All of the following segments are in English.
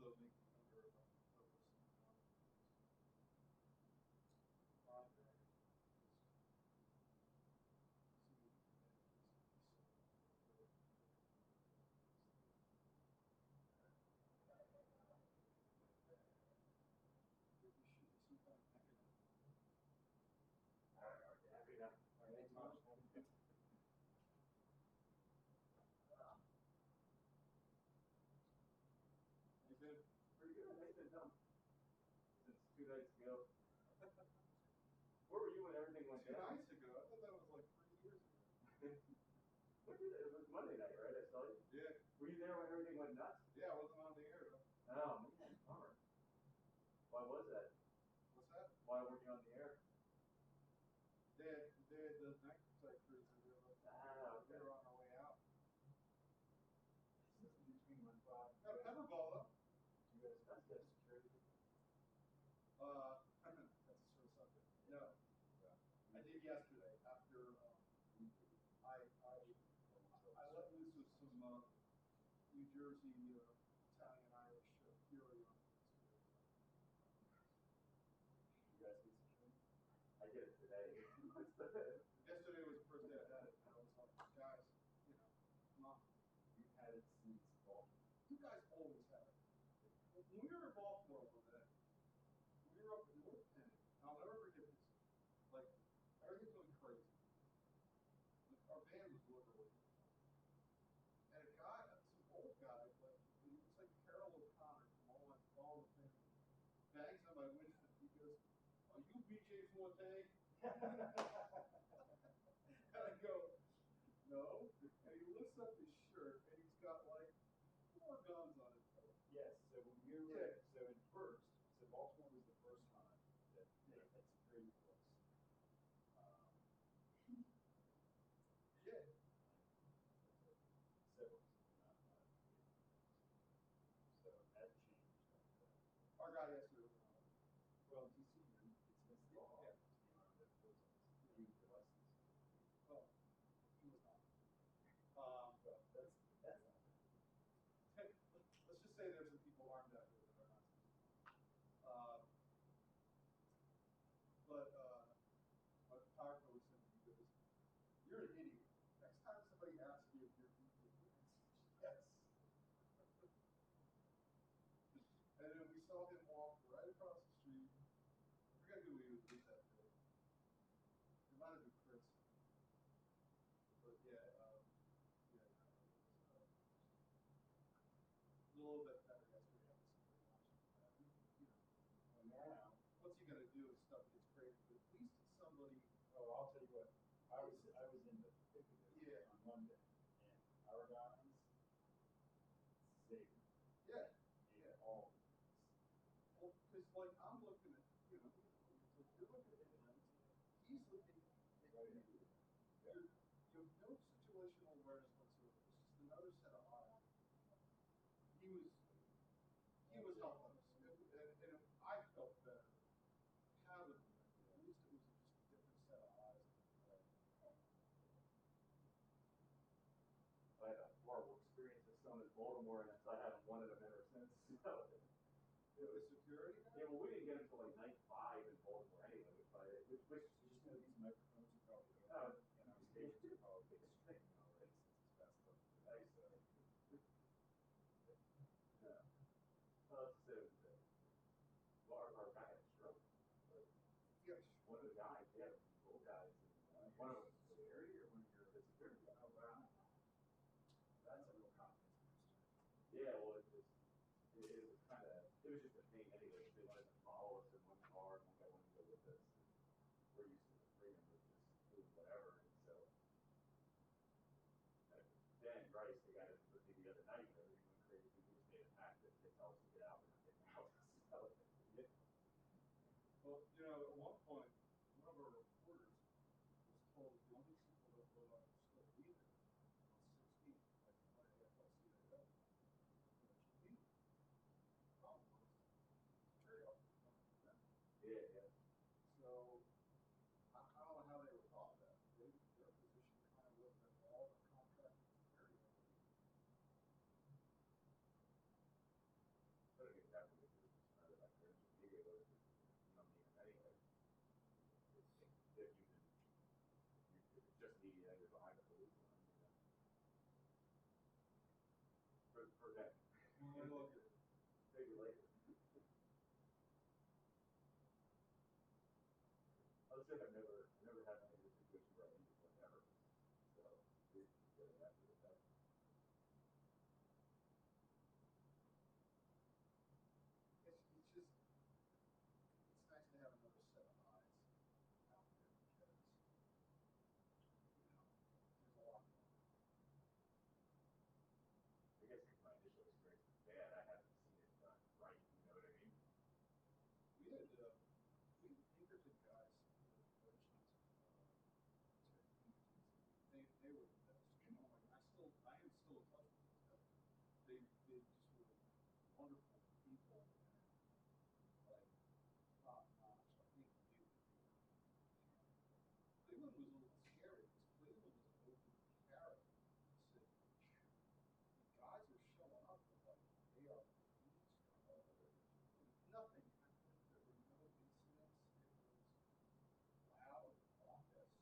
also making under a focus on library. We should be some kind of mechanism. Happy now. All right, Tom. It's been pretty good. It's been done since 2 nights ago. Where were you when everything went 2 down? nights ago? I thought that was like 3 years ago. What did it? It was Monday night, right? I saw you. Yeah. Were you there when everything went nuts? Yeah, I wasn't on the air though. Oh man, bummer. Why was that? What's that? Why weren't you on the air? They had the night type cruise and we were on our way out. This is between 1 5. Got a pepperball though. Do you guys get security? That's a sort of subject. No. I did yesterday after I let loose with some New Jersey Italian Irish fury on You guys get security? I did it today. Yesterday was the first day I had it, and I was like, guys, come on. You've had it since Baltimore. You guys always have it. When we were in Baltimore one day, we were up in North Penn. I'll never forget this. Like, everything's going crazy. Like, our van was literally. And a guy, some old guy, like, he looks like Carol O'Connor from all the things, bangs on my window. He goes, "Are you BJ Forte?" And I go, "No." And he lifts up his shirt, and he's got like 4 guns on his belt. Yes, so when we were, so at first, so Baltimore was the first time that they had security force. Yeah. Several. So that changed. Our guy yesterday was on. Well, DC, it's against the law to be armed at protest. You your license. Well, he was not. Well, that's not bad. Let's just say there's some people armed out here that are not supposed to. But my photographer was saying, he goes, "You're an idiot. Next time somebody asks you if you're DJ, yes." And then we saw him walk right across the street. I forget who he was with that day. It might have been Chris. But yeah, it was a little bit better yesterday. I was pretty much, Well, now, what's he gonna do if stuff gets crazy? But at least it's somebody. oh, I'll tell you what. I was in the thick of it on Monday, and our guys saved me. Yeah. Yeah. All of this. Well, because like I'm looking at, it's like you're looking at him, and he's looking at you. You have no situational awareness whatsoever. It's just another set of eyes. He was helping us, and I felt better having him. At least it was just a different set of eyes. I had a horrible experience with someone in Baltimore, and I haven't wanted them ever since. So, It was security guy? yeah, well, we didn't get until like night 5 in Baltimore anyway, which So just know these microphones are probably Oh. and our stations are probably streaming already since it's fast up. Nice. So, Yeah. Well, let's say our guy had a stroke. But Yeah. one of the guys, old guys, and one of them was security or one of your the security guy. Oh, wow. That's a real confidence booster. Yeah, well, it was kind of, it was just a pain anyway. They wanted to follow us in one car, and one guy wanted to go with us. And we're used to the freedom of just doing whatever, and so. Dan Bryce, the guy that was with me the other night, everything went crazy. We just made a pact that if they tell us to get out, we're not getting out. So, yeah. Well, at one point, one of our reporters was told the only people that will still be there on 16th, like by AFL-CIO, was me. Problem was, security officers don't do that. Yeah. So, I don't know how they were thought of that. Their position kind of was that all the contract security. But media, you're behind the police line, for that. I love it. Maybe later. I'll say I've never had any of the situation where I needed one ever. So it's getting after the fact. It's just, it's nice to have another set of eyes out there because, there's a lot going on. I guess because my initial experience was bad, I haven't seen it done right. You know what I mean? We had Pinkerton guys who were merchants, they were the best. Oh my, I am still in touch with those guys. They just were wonderful people and like top notch. I think Cleveland was a little scary because Cleveland was an open carrot city. The guys are showing up with like AR-15s, nothing happened. There were no incidents. It was loud and raucous,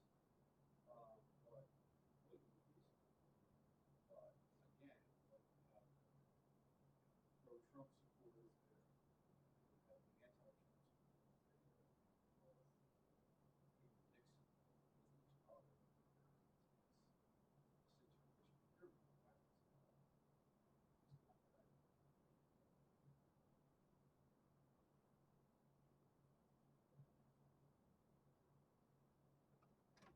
but completely peaceful. But again, like you have pro-Trump supporters there, you have the anti-Trump supporters there, even Nixon was retarded. It's a situation. You're right. It's not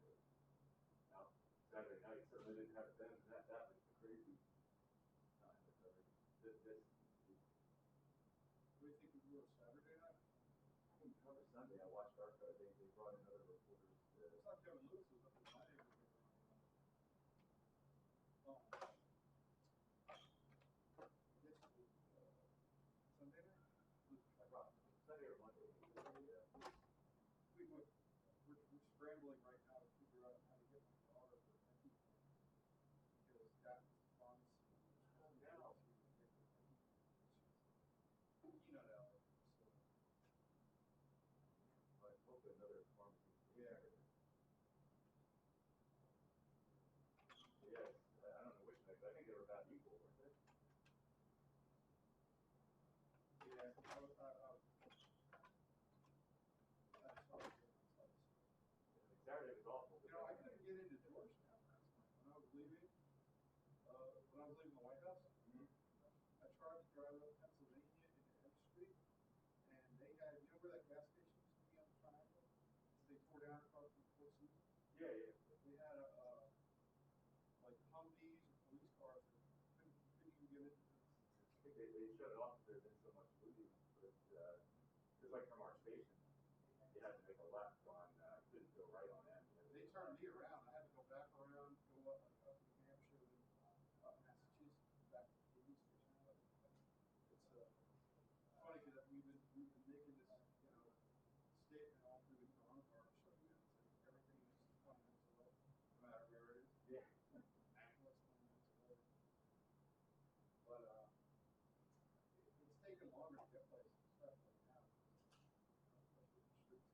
right. Now, Saturday night certainly didn't have it then, and that was the crazy time. This What do you think we were Saturday night? I think cover Sunday. I watched our they brought in other reporters. It's not Kevin Lewis was up in my neighborhood. Oh, this was Sunday night. Sunday or Monday. We're scrambling right now to figure out how to get my daughter her hockey plan because that was the pharmacy. Now she was get her hockey plan. You know that already. So. But hopefully another pharmacy. Yeah. Yes, I don't know which mix. I think they were about equal, weren't they? Yeah, I was sorry. Saturday was awful. I couldn't get into Georgetown last night when I was leaving. When I was leaving the White House, I tried to drive up Pennsylvania into M Street, and they had, where that gas station used to be on the triangle? They tore down across from Four Seasons. Yeah, yeah. They had like Humvees and police cars that couldn't even get into this. I think they shut it off because there had been so much looting, but just like from our station, you had to make a left on, couldn't go right on M. They turned me around. I had to go back around, go up New Hampshire, then up Massachusetts, back to the TV station. But it's funny because we've been making this, statement all through the coronavirus shutdown, saying everything is 20 minutes away, no matter where it is. Yeah. Macklett's 20 minutes away. But it's taken longer to get places, especially now. Especially the streets.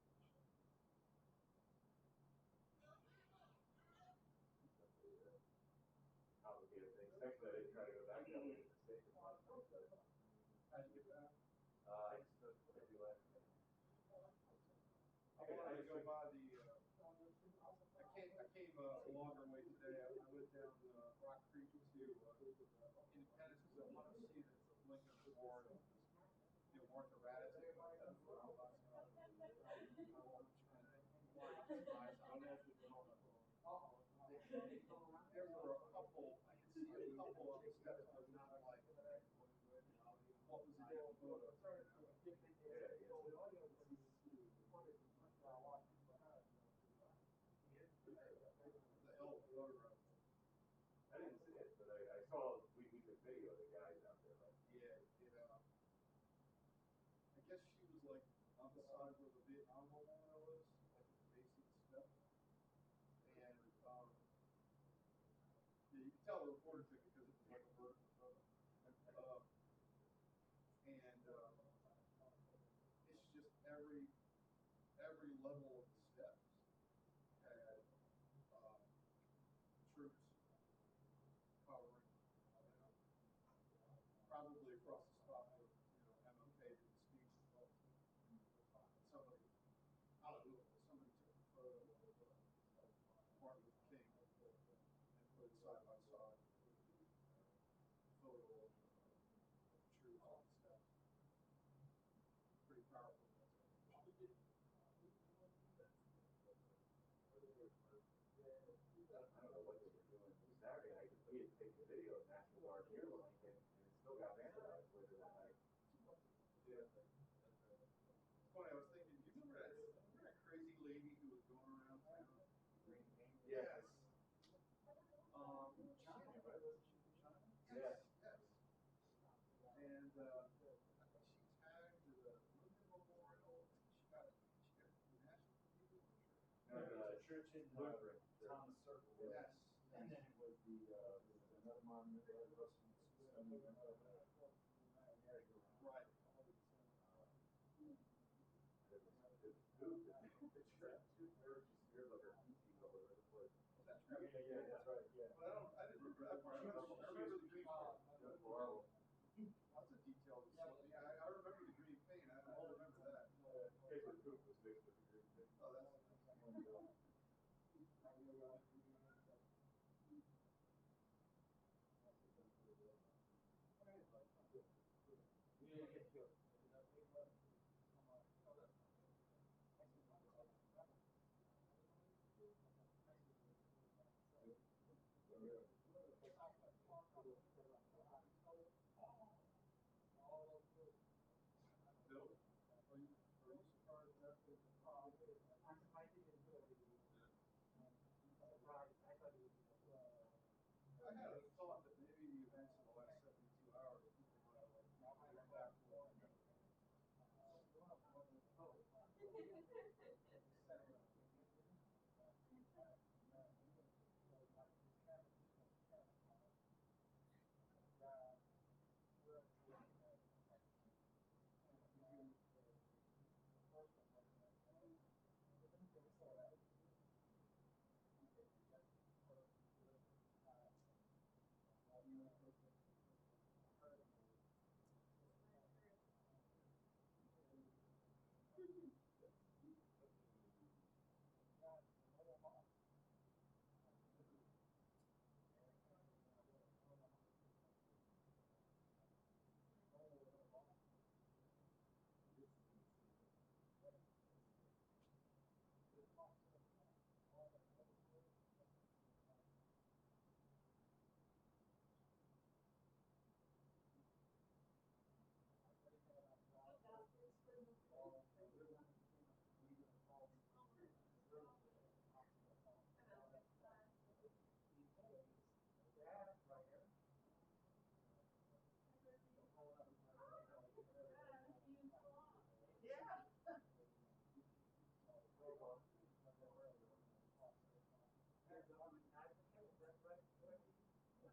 Complicated things. Thankfully, I didn't try to go back that way to the station a lot of times. How'd you get back? I just took what I do last night. I wanted to go by the. I came a longer way today. I went down Rock Creek to Independence because I wanted to see the Lincoln Memorial. Martha Raddatz had last night. There were a couple. I could see a couple on the steps. I was not like, what was it in the photos? The hell of a photograph. I didn't see it, but I saw we took video of the guys out there. Like, Yeah. I guess she was like on the side where the Vietnam Memorial is, like at the base of the steps. And you can tell the reporter took it because it was like a vertical photo. It's just every level of the steps had I don't know what they were doing Saturday night, because we had taken a video of National Guard near the link, and it still got vandalized later that night. Yeah. It's funny, I was thinking, you remember that crazy lady who was going around town? Green paint. Yes. China, right? Wasn't she from China? Yes. Yes. And I think she tagged the Lincoln Memorial, and she got National Cathedral or Church. No, it was a church in Lutheran. Thomas Circle. Yes. And then it was another monument right across from the Smithsonian, merry-go-round. Right. It was poop. The church just appeared like her feces all over the place. Was that true? Yeah, that's right, yeah. But I didn't remember that part. I remember the green paint. It was horrible. That's a detail. Yeah, I remember the green paint. I remember that. Basically, poop was mixed with the green thing. Oh, that's Bill, are you surprised that I had a thought that maybe the events in the last 72 hours, people might have like back to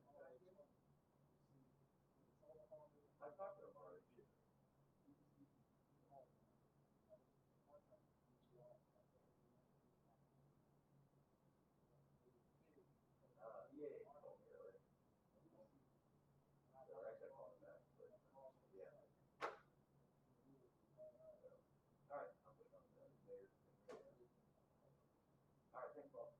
what I remember. I talked to him already. Yeah, he told me already. Or actually, I called him back, but yeah. So, all right, I'm putting on the mayor's thing. All right, thanks, Paul.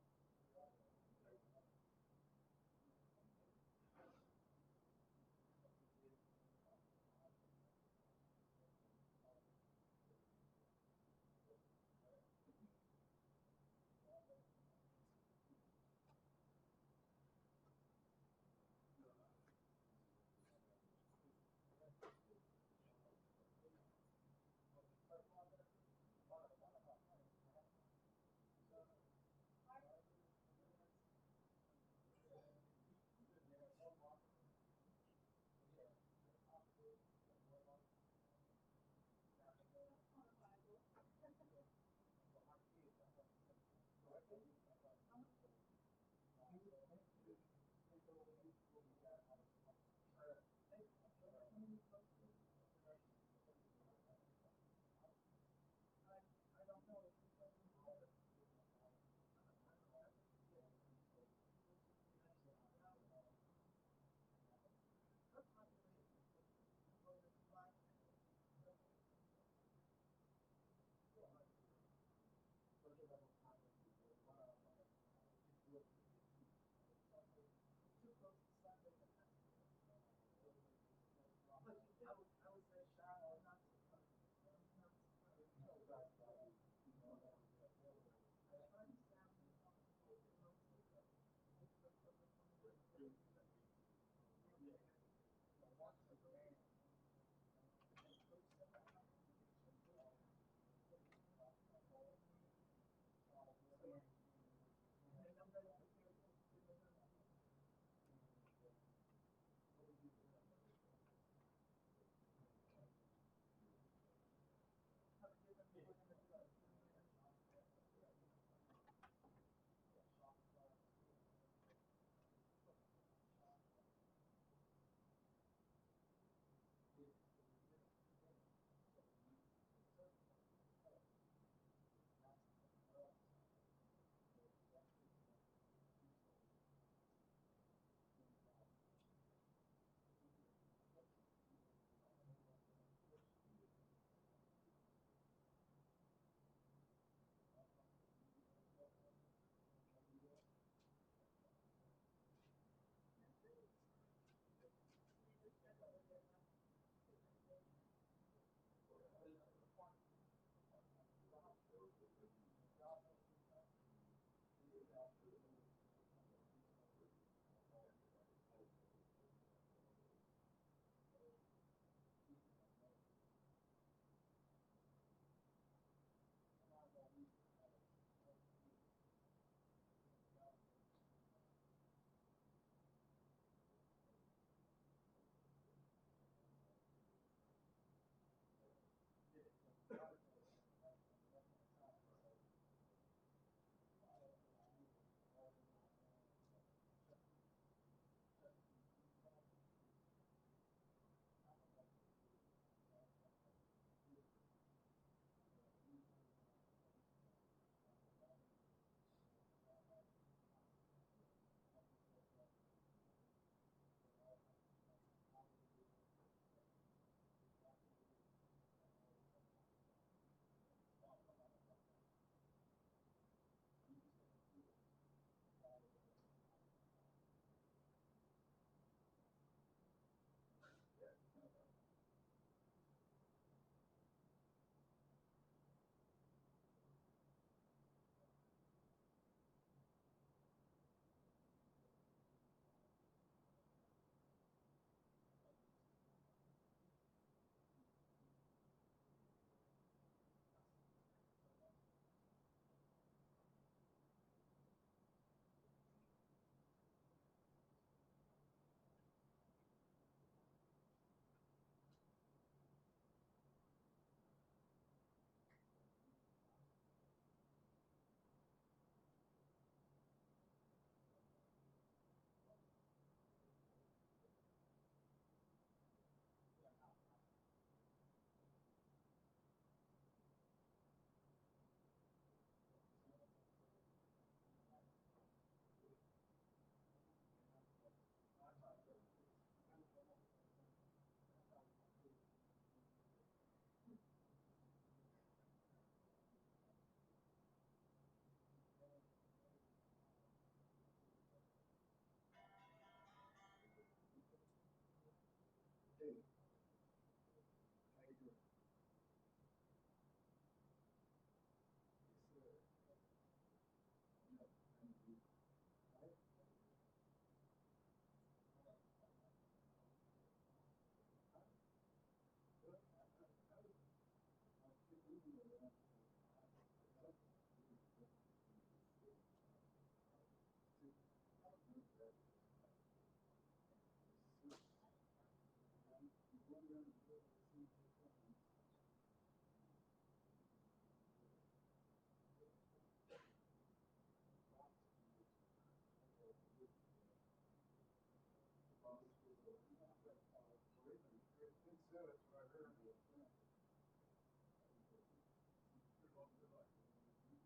said, that's what I heard.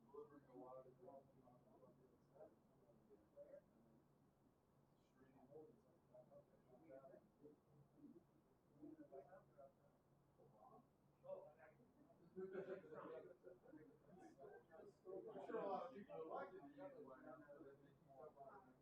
Delivering a lot of drugs on the set. I'm sure a lot of people would like it the other way. Oh, I was just the radio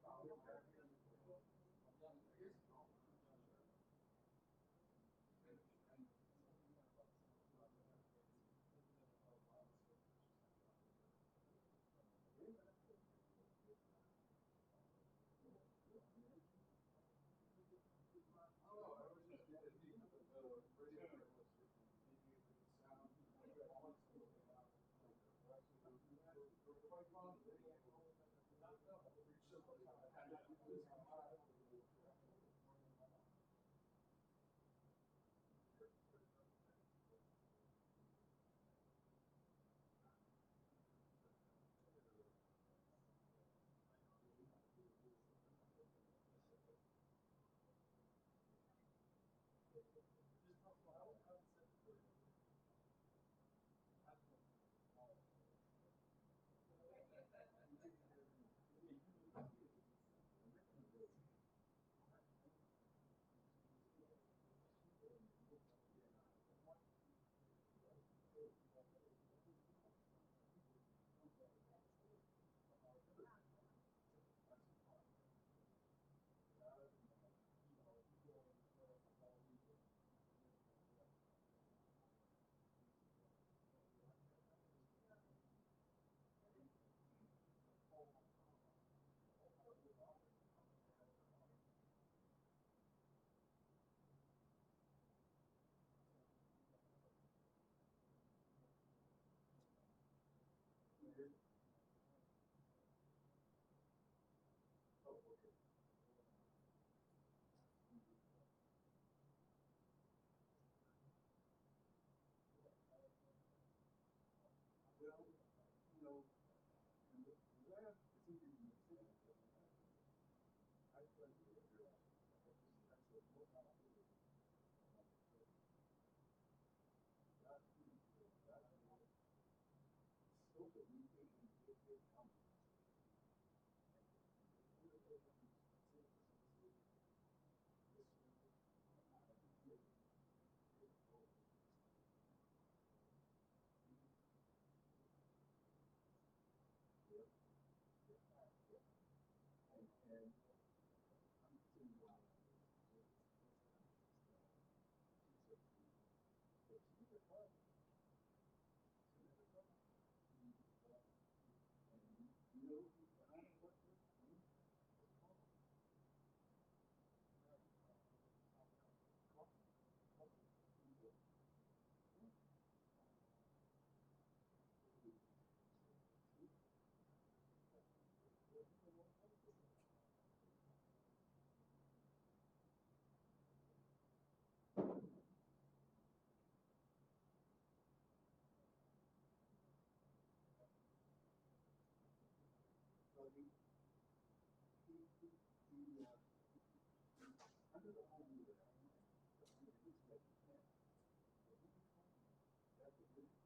was sound. Quite fun. Oh, okay. Well, you know, and the last, it's easy to understand. I tried to get rid of it. I said, what can I do? That still the new vision, big company. And I'm sitting there. You know, and I don't work with me. So under the whole rule that that's the vision.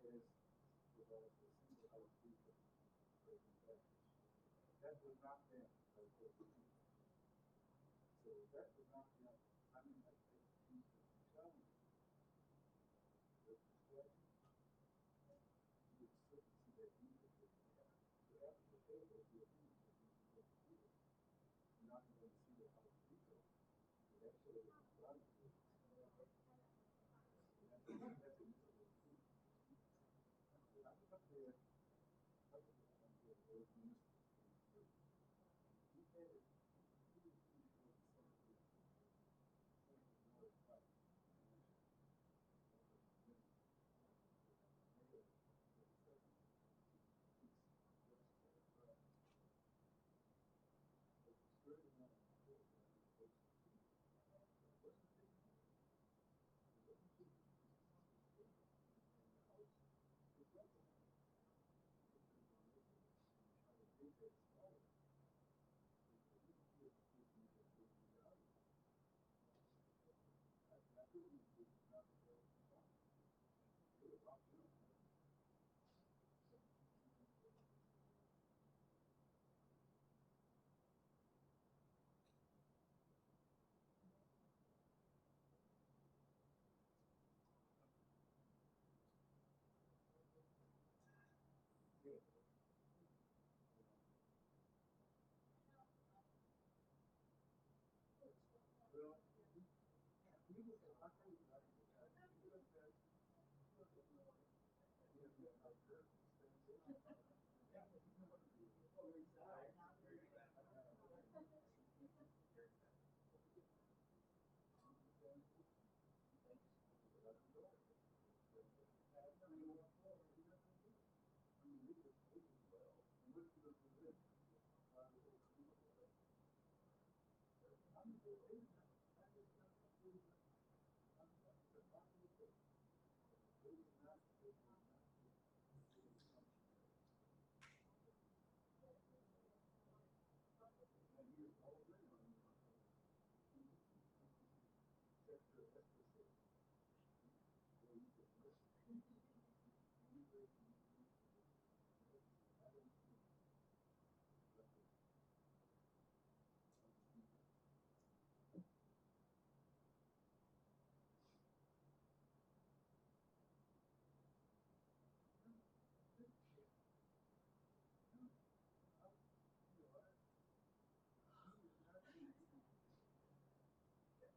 Is develop a single house feature. That was not them. So that was not them. I mean, I used to tell you the discussion. You would sit and see that you could get but after the table, you would see it. You're not going to see the house feature. But that shows you a lot of it. That's a miserable truth. I was up there. I was minister. He had it. He was pretty sure the same thing. More fight.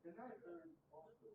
And I learned also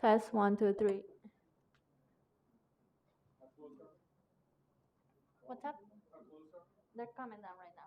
Test 1, 2, 3. What's up? They're coming down right now.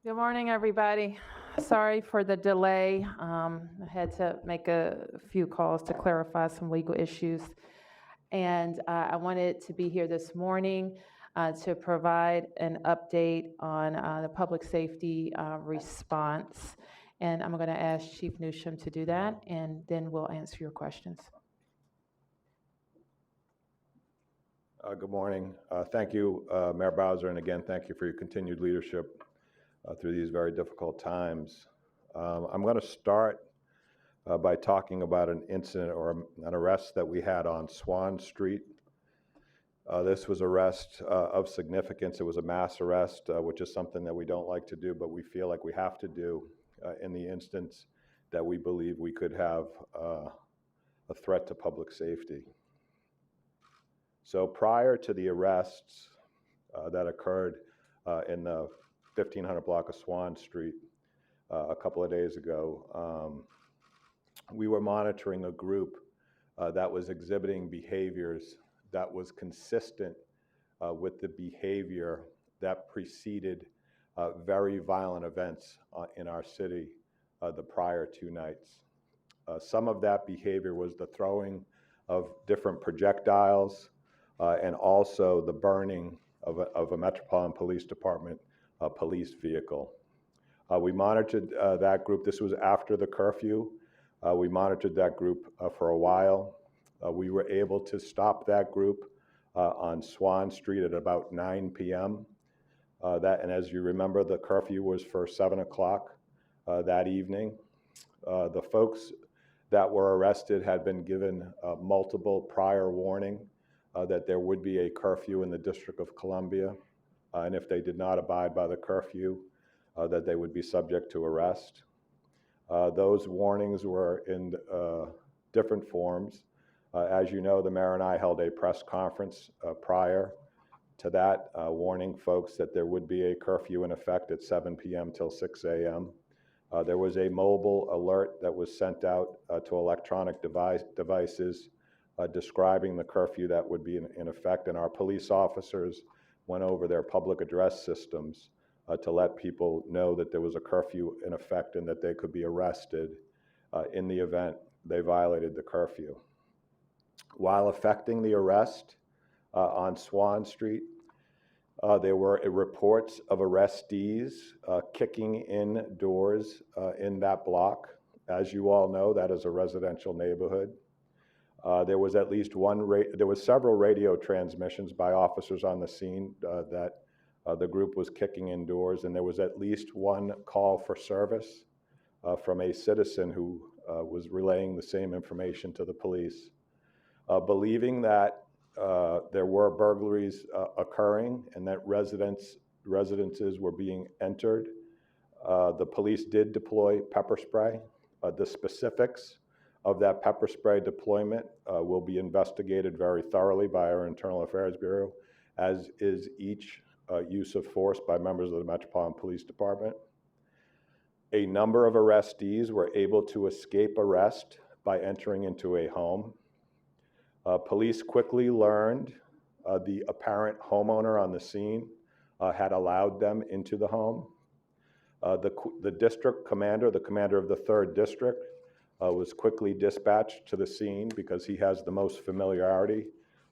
Good morning, everybody. Sorry for the delay. I had to make a few calls to clarify some legal issues. And I wanted to be here this morning to provide an update on the public safety response. And I'm going to ask Chief Newsham to do that, and then we'll answer your questions. Good morning. Thank you, Mayor Bowser, and again, thank you for your continued leadership through these very difficult times. I'm going to start by talking about an incident or an arrest that we had on Swan Street. This was arrest of significance. It was a mass arrest, which is something that we don't like to do, but we feel like we have to do in the instance that we believe we could have a threat to public safety. So prior to the arrests that occurred in the 1500 block of Swan Street a couple of days ago, we were monitoring a group that was exhibiting behaviors that was consistent with the behavior that preceded very violent events in our city the prior 2 nights. Some of that behavior was the throwing of different projectiles and also the burning of a Metropolitan Police Department police vehicle. We monitored that group. This was after the curfew. We monitored that group for a while. We were able to stop that group on Swan Street at about 9 p.m. And as you remember, the curfew was for 7 o'clock that evening. The folks that were arrested had been given multiple prior warning that there would be a curfew in the District of Columbia, and if they did not abide by the curfew, that they would be subject to arrest. Those warnings were in different forms. As you know, the mayor and I held a press conference prior to that, warning folks that there would be a curfew in effect at 7 p.m. till 6 a.m. There was a mobile alert that was sent out to electronic devices describing the curfew that would be in effect, and our police officers went over their public address systems to let people know that there was a curfew in effect and that they could be arrested in the event they violated the curfew. While effecting the arrest on Swan Street, There were reports of arrestees kicking in doors in that block. As you all know, that is a residential neighborhood. There was at least there was several radio transmissions by officers on the scene that the group was kicking in doors, and there was at least one call for service from a citizen who was relaying the same information to the police. Believing that there were burglaries occurring and that residences were being entered, the police did deploy pepper spray. The specifics of that pepper spray deployment will be investigated very thoroughly by our Internal Affairs Bureau, as is each use of force by members of the Metropolitan Police Department. A number of arrestees were able to escape arrest by entering into a home. Police quickly learned the apparent homeowner on the scene had allowed them into the home. The district commander, the commander of the 3rd District, was quickly dispatched to the scene because he has the most familiarity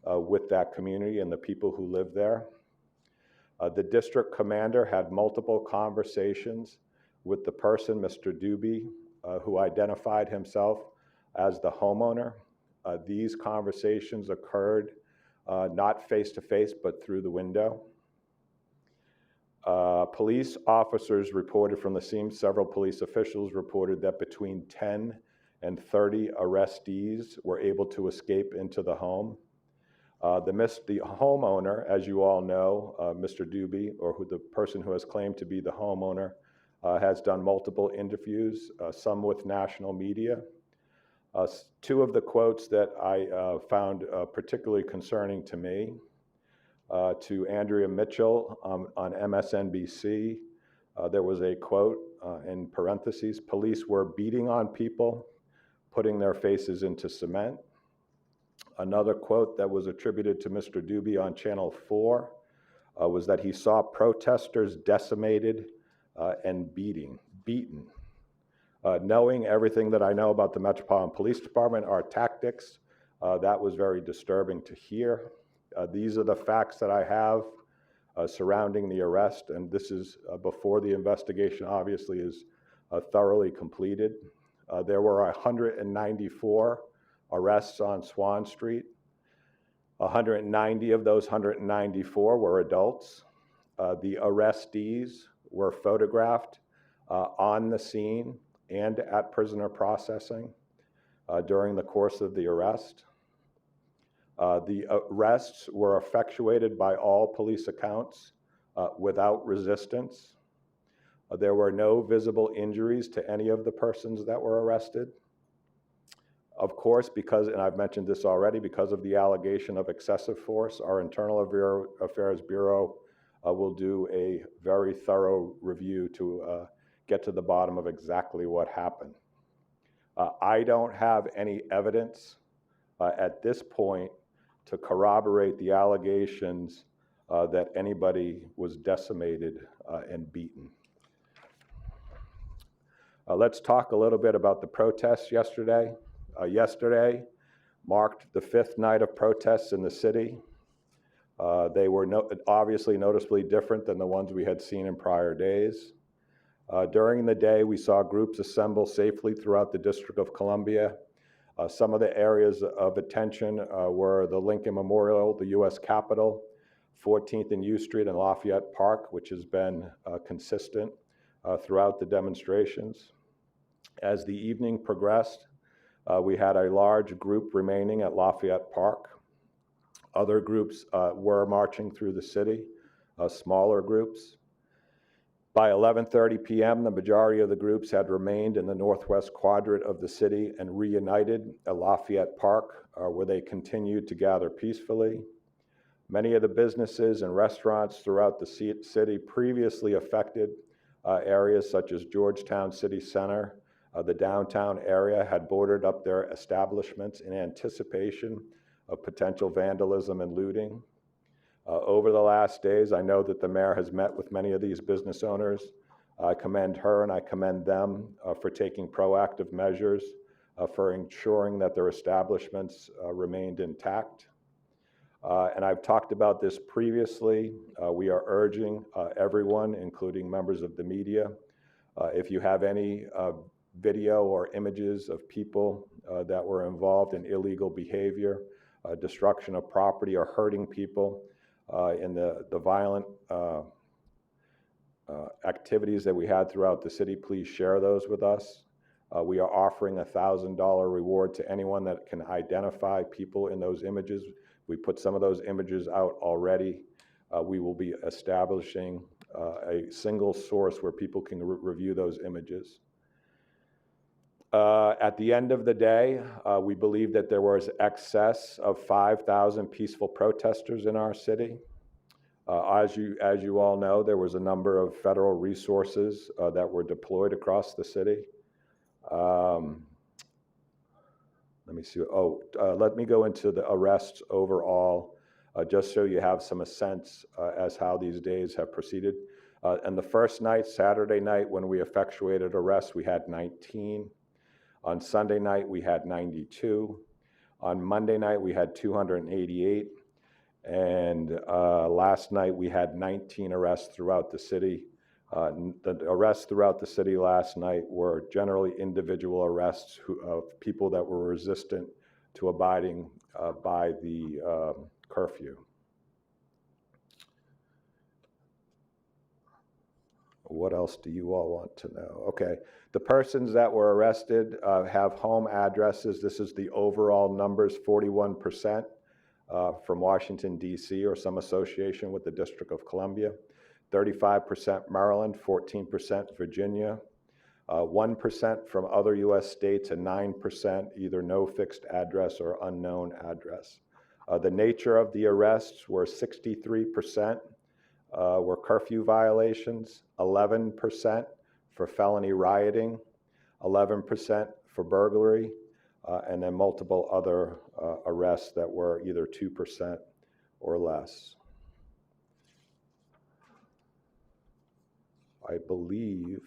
with that community and the people who live there. The district commander had multiple conversations with the person, Mr. Doobie, who identified himself as the homeowner. These conversations occurred not face-to-face, but through the window. Police officers reported from the scene, several police officials reported that between 10 and 30 arrestees were able to escape into the home. The homeowner, as you all know, Mr. Doobie, or the person who has claimed to be the homeowner, has done multiple interviews, some with national media. Two of the quotes that I found particularly concerning to me, to Andrea Mitchell on MSNBC, there was a quote in parentheses, "Police were beating on people, putting their faces into cement." Another quote that was attributed to Mr. Doobie on Channel 4 was that he saw protesters decimated and beaten. Knowing everything that I know about the Metropolitan Police Department, our tactics, that was very disturbing to hear. These are the facts that I have surrounding the arrest, and this is before the investigation obviously is thoroughly completed. There were 194 arrests on Swan Street. 190 of those 194 were adults. The arrestees were photographed on the scene and at prisoner processing during the course of the arrest. The arrests were effectuated by all police accounts without resistance. There were no visible injuries to any of the persons that were arrested. Of course, because, and I've mentioned this already, because of the allegation of excessive force, our Internal Affairs Bureau will do a very thorough review to get to the bottom of exactly what happened. I don't have any evidence at this point to corroborate the allegations that anybody was decimated and beaten. Let's talk a little bit about the protests yesterday. Yesterday marked the 5th night of protests in the city. They were obviously noticeably different than the ones we had seen in prior days. During the day, we saw groups assemble safely throughout the District of Columbia. Some of the areas of attention were the Lincoln Memorial, the U.S. Capitol, 14th and U Street, and Lafayette Park, which has been consistent throughout the demonstrations. As the evening progressed, we had a large group remaining at Lafayette Park. Other groups were marching through the city, smaller groups. By 11:30 p.m., the majority of the groups had remained in the northwest quadrant of the city and reunited at Lafayette Park, where they continued to gather peacefully. Many of the businesses and restaurants throughout the city previously affected areas such as Georgetown City Center, the downtown area, had boarded up their establishments in anticipation of potential vandalism and looting. Over the last days, I know that the mayor has met with many of these business owners. I commend her and I commend them for taking proactive measures for ensuring that their establishments remained intact. And I've talked about this previously. We are urging everyone, including members of the media, if you have any video or images of people that were involved in illegal behavior, destruction of property, or hurting people in the violent activities that we had throughout the city, please share those with us. We are offering a $1,000 reward to anyone that can identify people in those images. We put some of those images out already. We will be establishing a single source where people can review those images. At the end of the day, we believe that there was excess of 5,000 peaceful protesters in our city. As you all know, there was a number of federal resources that were deployed across the city. Let me see. Let me go into the arrests overall, just so you have some sense as how these days have proceeded. And the first night, Saturday night, when we effectuated arrests, we had 19. On Sunday night, we had 92. On Monday night, we had 288. And last night, we had 19 arrests throughout the city. The arrests throughout the city last night were generally individual arrests of people that were resistant to abiding by the curfew. What else do you all want to know? Okay, the persons that were arrested have home addresses. This is the overall numbers, 41% from Washington, D.C., or some association with the District of Columbia. 35% Maryland, 14% Virginia, 1% from other U.S. states, and 9% either no fixed address or unknown address. The nature of the arrests were 63% were curfew violations, 11% for felony rioting, 11% for burglary, and then multiple other arrests that were either 2% or less. I believe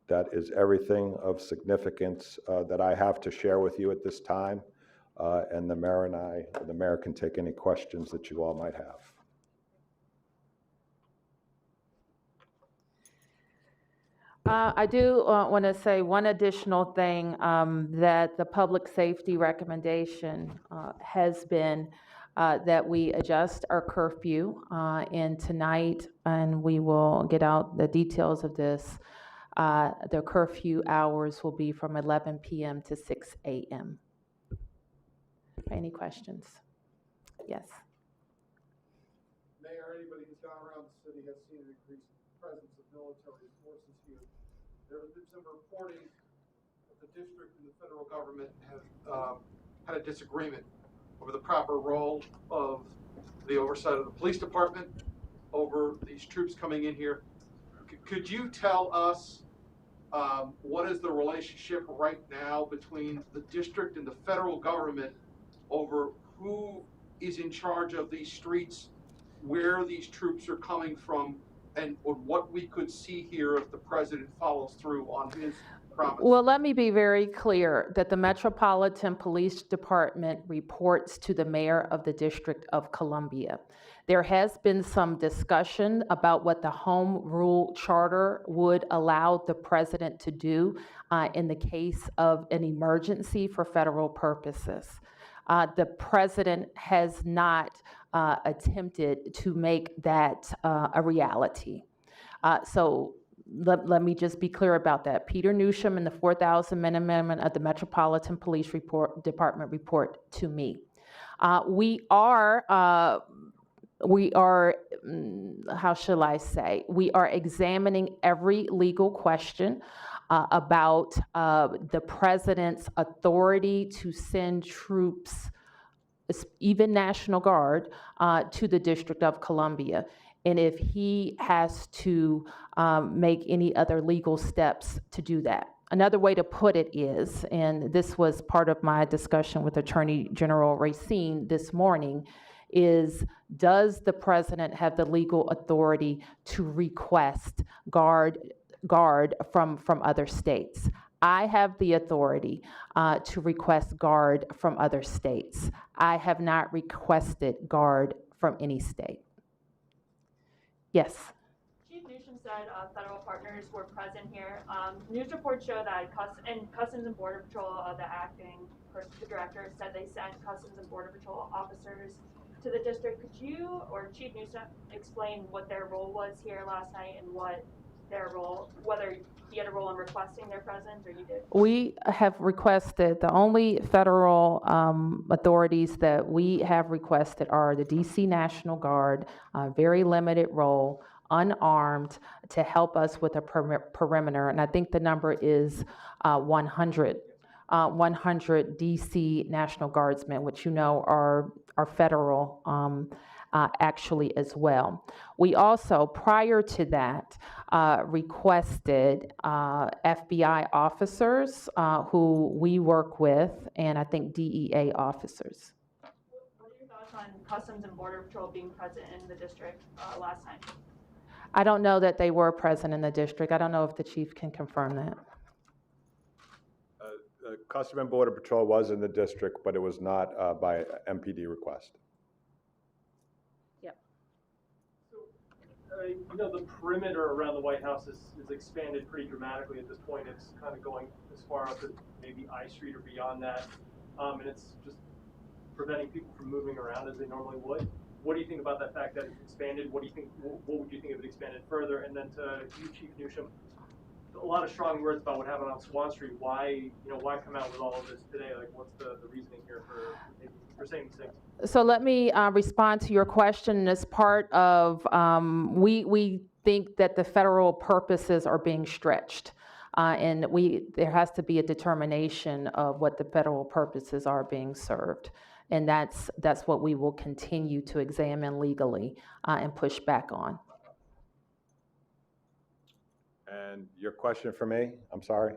that is everything of significance that I have to share with you at this time. And the mayor can take any questions that you all might have. I do want to say one additional thing, that the public safety recommendation has been that we adjust our curfew, and tonight, and we will get out the details of this, the curfew hours will be from 11 p.m. to 6 a.m. Any questions? Yes. Mayor, anybody who's gone around the city has seen an increased presence of military forces here. There has been some reporting that the district and the federal government have had a disagreement over the proper role of the oversight of the police department over these troops coming in here. Could you tell us what is the relationship right now between the district and the federal government over who is in charge of these streets, where these troops are coming from, and what we could see here if the president follows through on his promise? Well, let me be very clear that the Metropolitan Police Department reports to the mayor of the District of Columbia. There has been some discussion about what the Home Rule Charter would allow the president to do in the case of an emergency for federal purposes. The president has not attempted to make that a reality. So let me just be clear about that. Peter Newsham and the 4,000 Men Amendment of the Metropolitan Police Department report to me. We are, how shall I say, we are examining every legal question about the president's authority to send troops, even National Guard, to the District of Columbia, and if he has to make any other legal steps to do that. Another way to put it is, and this was part of my discussion with Attorney General Racine this morning, is does the president have the legal authority to request guard from other states? I have the authority to request guard from other states. I have not requested guard from any state. Yes. Chief Newsom said federal partners were present here. News reports show that Customs and Border Patrol, the acting director, said they sent Customs and Border Patrol officers to the district. Could you or Chief Newsom explain what their role was here last night and what their role, whether he had a role in requesting their presence or you did? We have requested, the only federal authorities that we have requested are the DC National Guard, very limited role, unarmed, to help us with a perimeter. And I think the number is 100 DC National Guardsmen, which are federal actually as well. We also, prior to that, requested FBI officers who we work with, and I think DEA officers. What are your thoughts on Customs and Border Patrol being present in the district last night? I don't know that they were present in the district. I don't know if the chief can confirm that. Customs and Border Patrol was in the district, but it was not by MPD request. Yep. So, the perimeter around the White House is expanded pretty dramatically at this point. It's kind of going as far up as maybe I Street or beyond that, and it's just preventing people from moving around as they normally would. What do you think about that fact that it's expanded? What would you think if it expanded further? And then to you, Chief Newsom, a lot of strong words about what happened on Swan Street. Why come out with all of this today? Like, what's the reasoning here for saying these things? So let me respond to your question. As part of, we think that the federal purposes are being stretched. And there has to be a determination of what the federal purposes are being served. And that's what we will continue to examine legally and push back on. And your question for me? I'm sorry.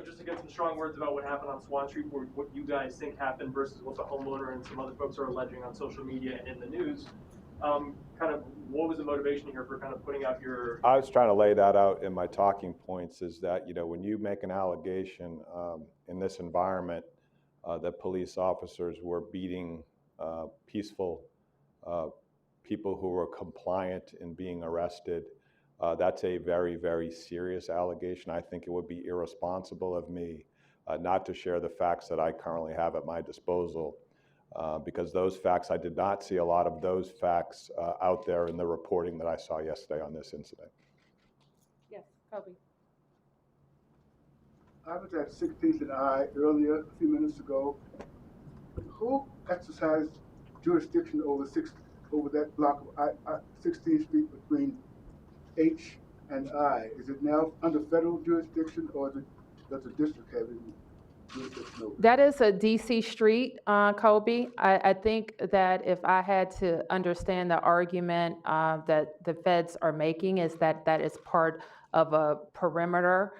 Just to get some strong words about what happened on Swan Street, what you guys think happened versus what the homeowner and some other folks are alleging on social media and in the news. Kind of what was the motivation here for kind of putting out your... I was trying to lay that out in my talking points, is that, when you make an allegation in this environment that police officers were beating peaceful people who were compliant in being arrested, that's a very, very serious allegation. I think it would be irresponsible of me not to share the facts that I currently have at my disposal, because those facts, I did not see a lot of those facts out there in the reporting that I saw yesterday on this incident. Yes, Kobe. I was at 16th and I earlier, a few minutes ago. Who exercised jurisdiction over that block of 16th Street between H and I? Is it now under federal jurisdiction, or does the district have any jurisdiction over it? That is a DC street, Kobe. I think that if I had to understand the argument that the feds are making, is that is part of a perimeter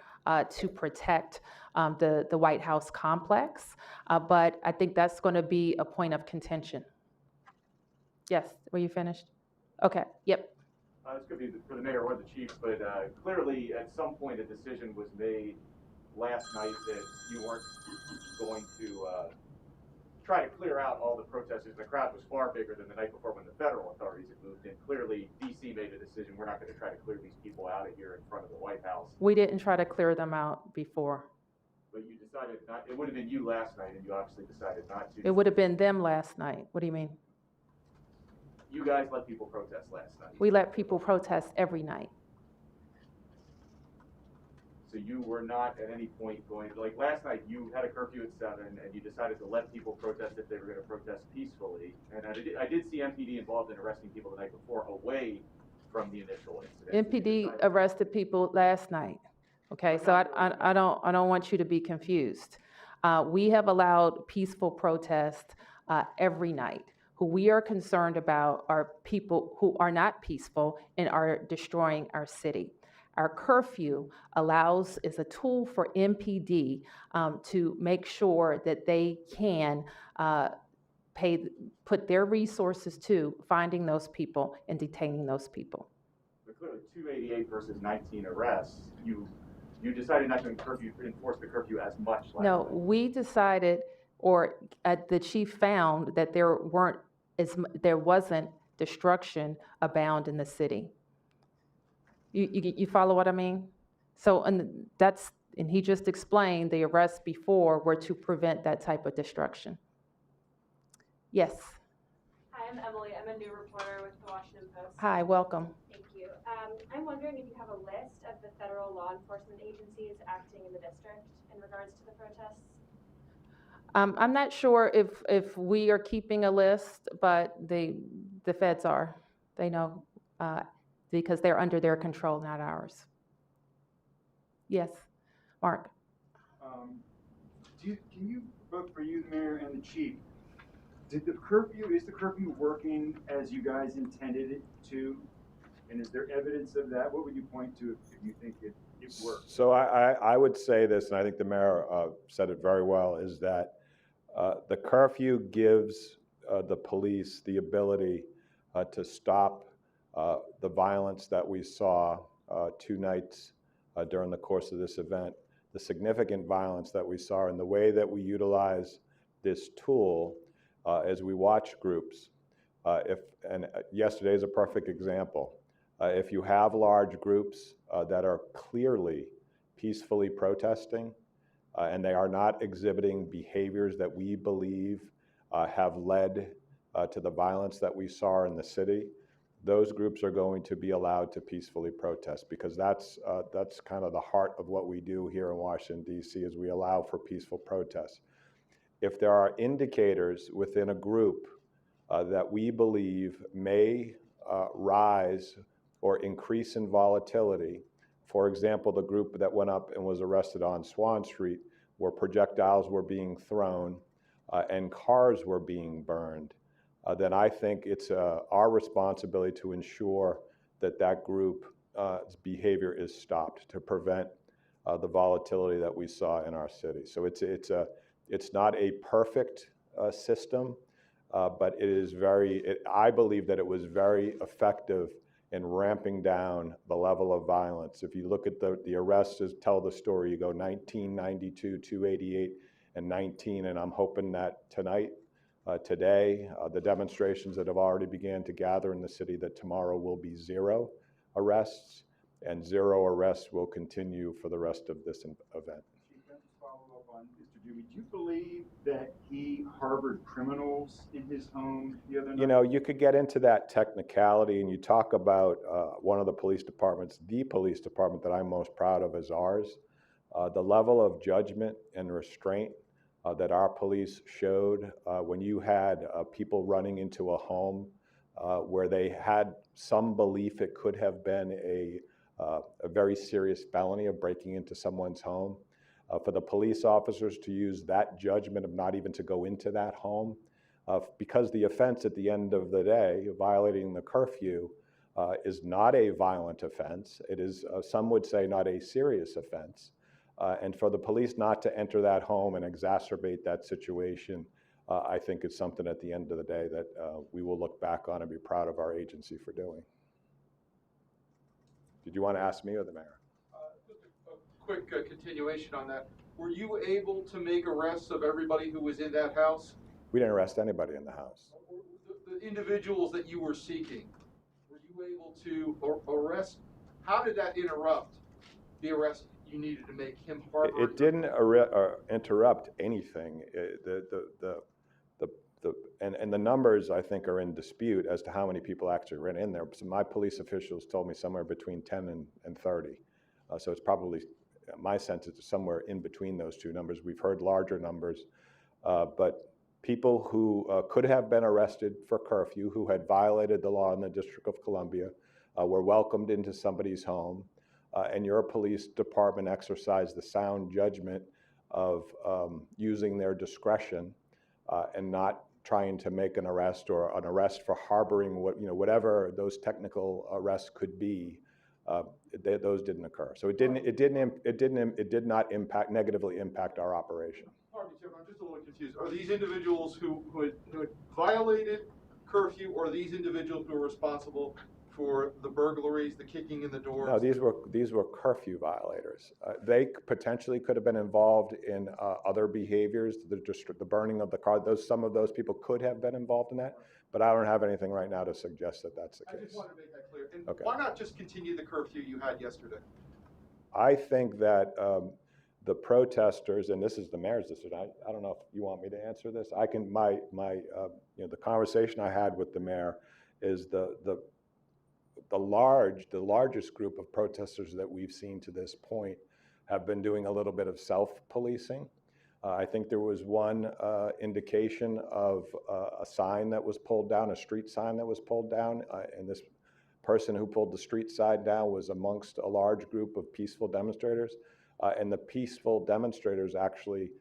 to protect the White House complex. But I think that's going to be a point of contention. Yes, were you finished? Okay, yep. This could be for the mayor or the chief, but clearly at some point a decision was made last night that you weren't going to try to clear out all the protesters. The crowd was far bigger than the night before when the federal authorities had moved in. Clearly, D.C. made a decision. We're not going to try to clear these people out of here in front of the White House. We didn't try to clear them out before. But you decided not. It would have been you last night, and you obviously decided not to. It would have been them last night. What do you mean? You guys let people protest last night. We let people protest every night. So you were not at any point going, like last night you had a curfew at 7 and you decided to let people protest if they were going to protest peacefully. And I did see MPD involved in arresting people the night before away from the initial incident. MPD arrested people last night. Okay, so I don't want you to be confused. We have allowed peaceful protest every night. Who we are concerned about are people who are not peaceful and are destroying our city. Our curfew is a tool for MPD to make sure that they can put their resources to finding those people and detaining those people. But clearly 288 versus 19 arrests, you You decided not to enforce the curfew as much last No, night. we decided, or the chief found that there wasn't destruction abound in the city. You follow what I mean? So, and he just explained the arrests before were to prevent that type of destruction. Yes. Hi, I'm Emily. I'm a new reporter with the Washington Post. Hi, welcome. Thank you. I'm wondering if you have a list of the federal law enforcement agencies acting in the district in regards to the protests. I'm not sure if we are keeping a list, but the feds are. They know because they're under their control, not ours. Yes, Mark. Can you, both for you, the mayor, and the chief, is the curfew working as you guys intended it to? And is there evidence of that? What would you point to if you think it worked? So I would say this, and I think the mayor said it very well, is that the curfew gives the police the ability to stop the violence that we saw 2 nights during the course of this event, the significant violence that we saw, and the way that we utilize this tool as we watch groups. Yesterday is a perfect example. If you have large groups that are clearly peacefully protesting, and they are not exhibiting behaviors that we believe have led to the violence that we saw in the city, those groups are going to be allowed to peacefully protest, because that's kind of the heart of what we do here in Washington, D.C., is we allow for peaceful protests. If there are indicators within a group that we believe may rise or increase in volatility, for example, the group that went up and was arrested on Swan Street, where projectiles were being thrown and cars were being burned, then I think it's our responsibility to ensure that that group's behavior is stopped, to prevent the volatility that we saw in our city. So it's not a perfect system, but it is I believe that it was very effective in ramping down the level of violence. If you look at the arrests, tell the story, you go 19, 92, 288, and 19, and I'm hoping that tonight, today, the demonstrations that have already began to gather in the city, that tomorrow will be 0 arrests, and 0 arrests will continue for the rest of this event. Chief, can I just follow up on Mr. Dewey? Do you believe that he harbored criminals in his home the other night? You know, you could get into that technicality, and you talk about one of the police departments, the police department that I'm most proud of is ours. The level of judgment and restraint that our police showed when you had people running into a home where they had some belief it could have been a very serious felony of breaking into someone's home. For the police officers to use that judgment of not even to go into that home, because the offense at the end of the day, violating the curfew, is not a violent offense. It is, some would say, not a serious offense. And for the police not to enter that home and exacerbate that situation, I think it's something at the end of the day that we will look back on and be proud of our agency for doing. Did you want to ask me or the mayor? Just a quick continuation on that. Were you able to make arrests of everybody who was in that house? We didn't arrest anybody in the house. The individuals that you were seeking, were you able to arrest? How did that interrupt the arrest you needed to make him harbor? It didn't interrupt anything. And the numbers, I think, are in dispute as to how many people actually ran in there. So my police officials told me somewhere between 10 and 30. So it's probably, my sense, it's somewhere in between those two numbers. We've heard larger numbers, but people who could have been arrested for curfew, who had violated the law in the District of Columbia, were welcomed into somebody's home, and your police department exercised the sound judgment of using their discretion and not trying to make an arrest or an arrest for harboring whatever those technical arrests could be. Those didn't occur. So it did not negatively impact our operation. Pardon me, Chairman, I'm just a little confused. Are these individuals who had violated curfew, or are these individuals who are responsible for the burglaries, the kicking in the doors? No, these were curfew violators. They potentially could have been involved in other behaviors, the burning of the car. Some of those people could have been involved in that, but I don't have anything right now to suggest that that's the case. I just wanted to make that clear. And Okay. why not just continue the curfew you had yesterday? I think that the protesters, and this is the mayor's decision. I don't know if you want me to answer this. I can. The conversation I had with the mayor is the largest group of protesters that we've seen to this point have been doing a little bit of self-policing. I think there was one indication of a sign that was pulled down, a street sign that was pulled down, and this person who pulled the street sign down was amongst a large group of peaceful demonstrators, and the peaceful demonstrators actually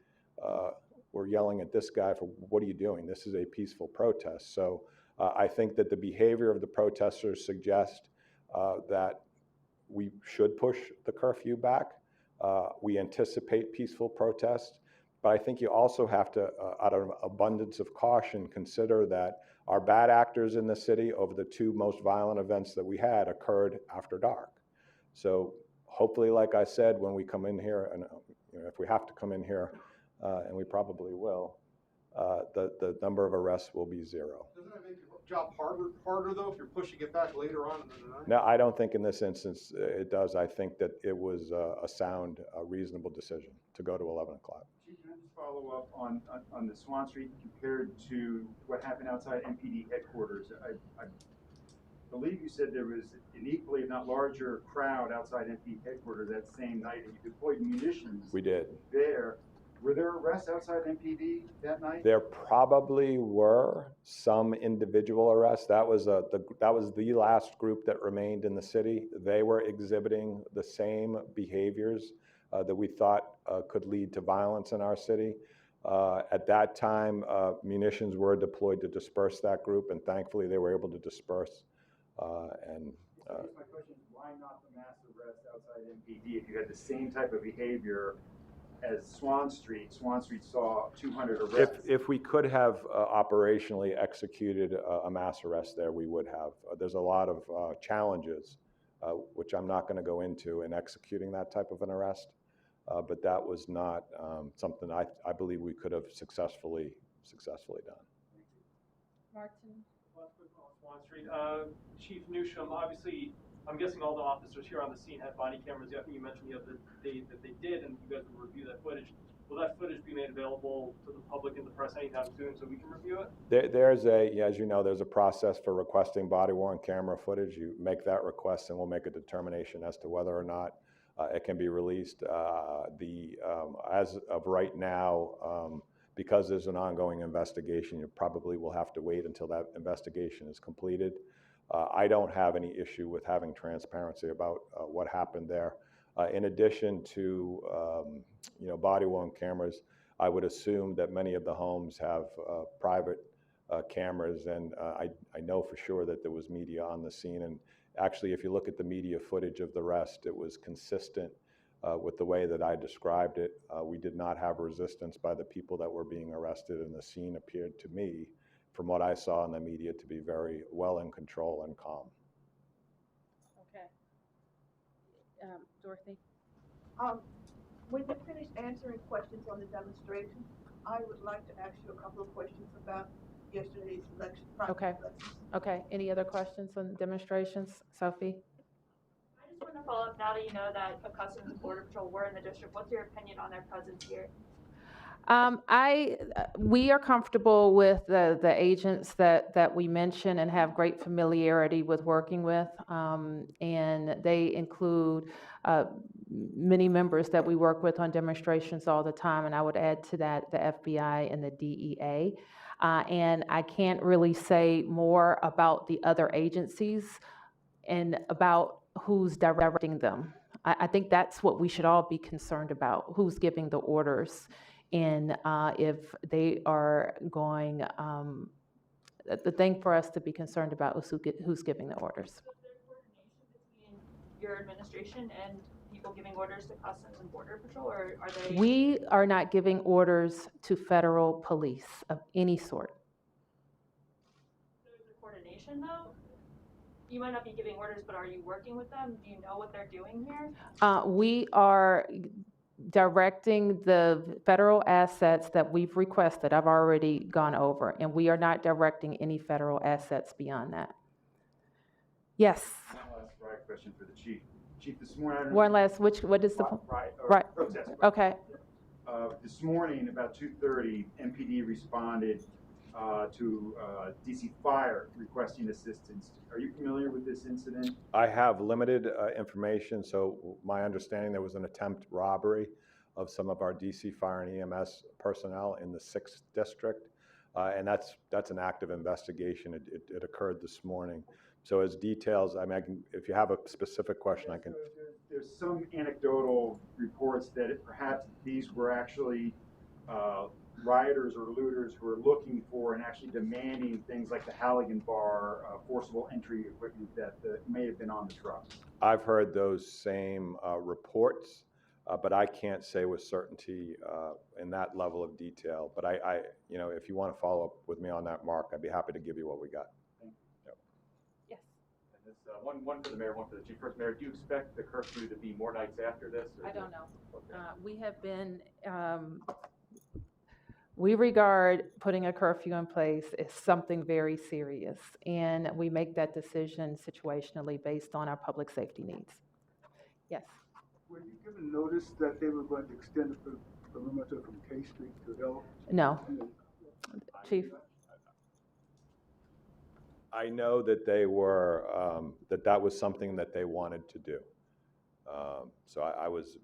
were yelling at this guy for, "What are you doing? This is a peaceful protest." So I think that the behavior of the protesters suggest that we should push the curfew back. We anticipate peaceful protests, but I think you also have to, out of abundance of caution, consider that our bad actors in the city over the two most violent events that we had occurred after dark. So hopefully, like I said, when we come in here, and if we have to come in here, and we probably will, the number of arrests will be zero. Doesn't that make your job harder though, if you're pushing it back later on in the night? No, I don't think in this instance it does. I think that it was a sound, reasonable decision to go to 11 o'clock. Chief, can I just follow up on the Swan Street compared to what happened outside MPD headquarters? I believe you said there was an equally, if not larger, crowd outside MPD headquarters that same night, and you deployed munitions. We did. There. Were there arrests outside MPD that night? There probably were some individual arrests. That was the last group that remained in the city. They were exhibiting the same behaviors that we thought could lead to violence in our city. At that time, munitions were deployed to disperse that group, and thankfully they were able to disperse. I guess my question is, why not the mass arrest outside MPD if you had the same type of behavior as Swan Street? Swan Street saw 200 arrests. If we could have operationally executed a mass arrest there, we would have. There's a lot of challenges, which I'm not going to go into, in executing that type of an arrest. But that was not something I believe we could have successfully done. Martin? Last quick on Swan Street. Chief Newsham, obviously, I'm guessing all the officers here on the scene had body cameras. I think you mentioned the other day that they did, and you guys will review that footage. Will that footage be made available to the public and the press anytime soon so we can review it? As you know, there's a process for requesting body-worn camera footage. You make that request, and we'll make a determination as to whether or not it can be released. As of right now, because there's an ongoing investigation, you probably will have to wait until that investigation is completed. I don't have any issue with having transparency about what happened there. In addition to body-worn cameras, I would assume that many of the homes have private cameras, and I know for sure that there was media on the scene. And actually, if you look at the media footage of the arrest, it was consistent with the way that I described it. We did not have resistance by the people that were being arrested, and the scene appeared to me, from what I saw in the media, to be very well in control and calm. Okay. Dorothy? When you finish answering questions on the demonstration, I would like to ask you a couple of questions about yesterday's election. Okay. Okay. Any other questions on demonstrations? Sophie? I just want to follow up now that you know that Customs and Border Patrol were in the district. What's your opinion on their presence here? We are comfortable with the agents that we mention and have great familiarity with working with, and they include many members that we work with on demonstrations all the time, and I would add to that the FBI and the DEA. And I can't really say more about the other agencies and about who's directing them. I think that's what we should all be concerned about, who's giving the orders. And if they are going, the thing for us to be concerned about is who's giving the orders. So is there coordination between your administration and people giving orders to Customs and Border Patrol, or are they? We are not giving orders to federal police of any sort. So is there coordination though? you might not be giving orders, but are you working with them? Do you know what they're doing here? We are directing the federal assets that we've requested. I've already gone over, and we are not directing any federal assets beyond that. Yes. One last riot question for the chief. Chief, this morning. One last, what is the? Right. Protest. Okay. This morning, about 2:30, MPD responded to DC Fire requesting assistance. Are you familiar with this incident? I have limited information, so my understanding there was an attempt robbery of some of our DC Fire and EMS personnel in the 6th District, and that's an active investigation. It occurred this morning. So as details, I mean, if you have a specific question, I can. There's some anecdotal reports that perhaps these were actually rioters or looters who are looking for and actually demanding things like the Halligan bar, forcible entry equipment that may have been on the trucks. I've heard those same reports, but I can't say with certainty in that level of detail. But I if you want to follow up with me on that, Mark, I'd be happy to give you what we got. Thank you. Yep. Yes. And this, one for the mayor, one for the chief. First, Mayor, do you expect the curfew to be more nights after this? I don't know. Okay. We have been. We regard putting a curfew in place as something very serious, and we make that decision situationally based on our public safety needs. Yes. Were you given notice that they were going to extend the perimeter from K Street to L? No. Chief? I know that they were, that was something that they wanted to do. So I was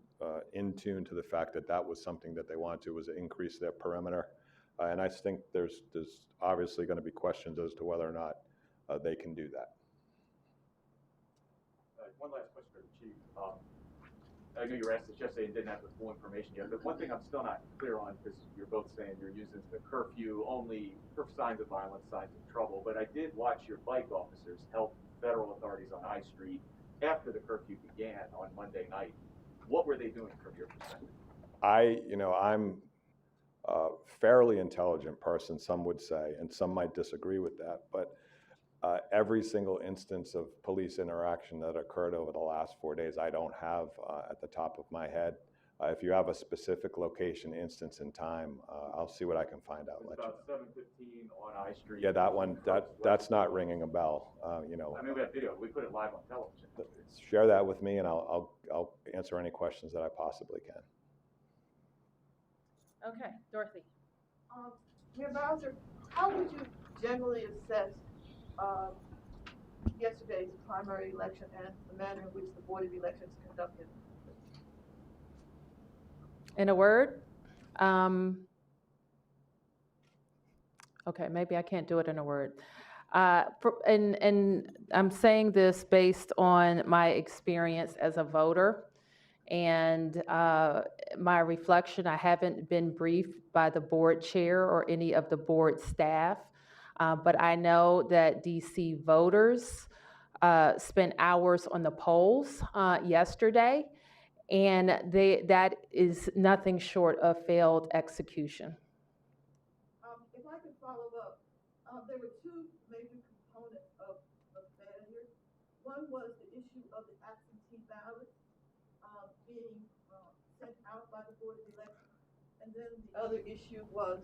in tune to the fact that was something that they wanted to, was increase their perimeter. And I think there's obviously going to be questions as to whether or not they can do that. One last question for the chief. I know you were asked this yesterday and didn't have the full information yet, but one thing I'm still not clear on, because you're both saying you're using the curfew only for signs of violence, signs of trouble, but I did watch your bike officers help federal authorities on I Street after the curfew began on Monday night. What were they doing from your perspective? I'm a fairly intelligent person, some would say, and some might disagree with that, but every single instance of police interaction that occurred over the last 4 days, I don't have at the top of my head. If you have a specific location, instance, and time, I'll see what I can find out. It was about 7:15 on I Street. Yeah, that one, that's not ringing a bell. I mean, we have video. We put it live on television. Share that with me, and I'll answer any questions that I possibly can. Okay, Dorothy. Muriel Bowser, how would you generally assess yesterday's primary election and the manner in which the Board of Elections conducted? In a word? Okay, maybe I can't do it in a word. And I'm saying this based on my experience as a voter and my reflection. I haven't been briefed by the board chair or any of the board staff, but I know that DC voters spent hours on the polls yesterday, and that is nothing short of failed execution. If I could follow up, there were two major components of failure. One was the issue of the absentee ballots being sent out by the Board of Elections, and then the other issue was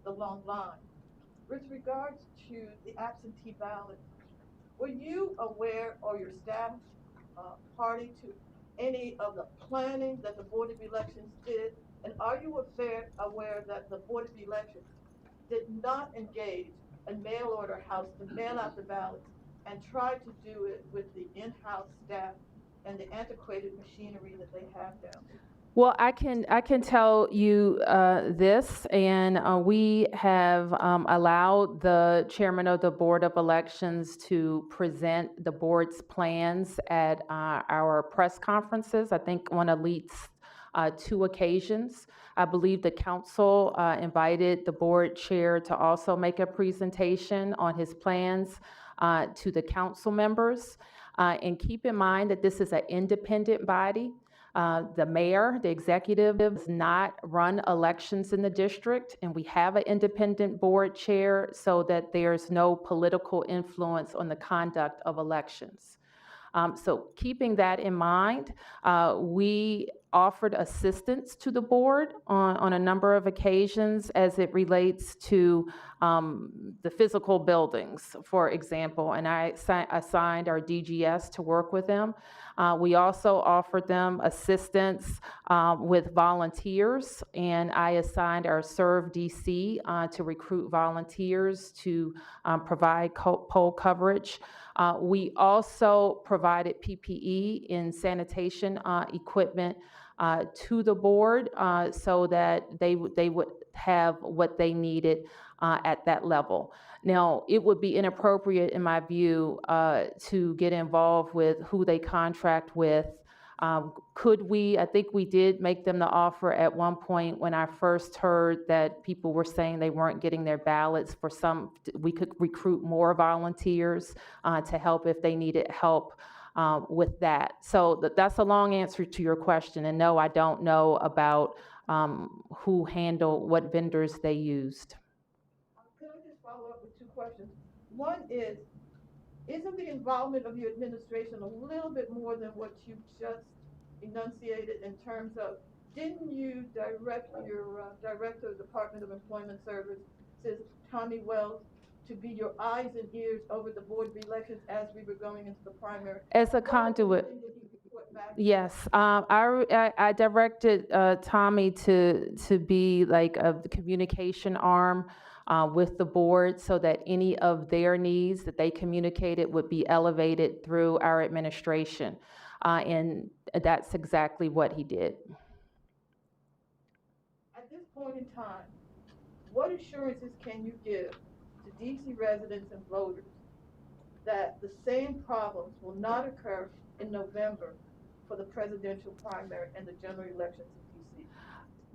the long line. With regards to the absentee ballots, were you aware or your staff party to any of the planning that the Board of Elections did? And are you aware that the Board of Elections did not engage a mail order house to mail out the ballots and tried to do it with the in-house staff and the antiquated machinery that they have down there? Well, I can tell you this, and we have allowed the chairman of the Board of Elections to present the board's plans at our press conferences, I think on at least 2 occasions. I believe the council invited the board chair to also make a presentation on his plans to the council members. And keep in mind that this is an independent body. The mayor, the executive, does not run elections in the district, and we have an independent board chair so that there's no political influence on the conduct of elections. So keeping that in mind, we offered assistance to the board on a number of occasions as it relates to the physical buildings, for example, and I assigned our DGS to work with them. We also offered them assistance with volunteers, and I assigned our Serve DC to recruit volunteers to provide poll coverage. We also provided PPE and sanitation equipment to the board so that they would have what they needed at that level. Now, it would be inappropriate, in my view, to get involved with who they contract with. Could we? I think we did make them the offer at one point when I first heard that people were saying they weren't getting their ballots. For some, we could recruit more volunteers to help if they needed help with that. So that's a long answer to your question. And no, I don't know about who handled what vendors they used. Can I just follow up with two questions? One is, isn't the involvement of your administration a little bit more than what you just enunciated in terms of, didn't you direct your director of the Department of Employment Services, Tommy Wells, to be your eyes and ears over the board of elections as we were going into the primary? As a conduit. Yes, I directed Tommy to be like the communication arm with the board so that any of their needs that they communicated would be elevated through our administration. And that's exactly what he did. At this point in time, what assurances can you give to DC residents and voters that the same problems will not occur in November for the presidential primary and the general elections in DC?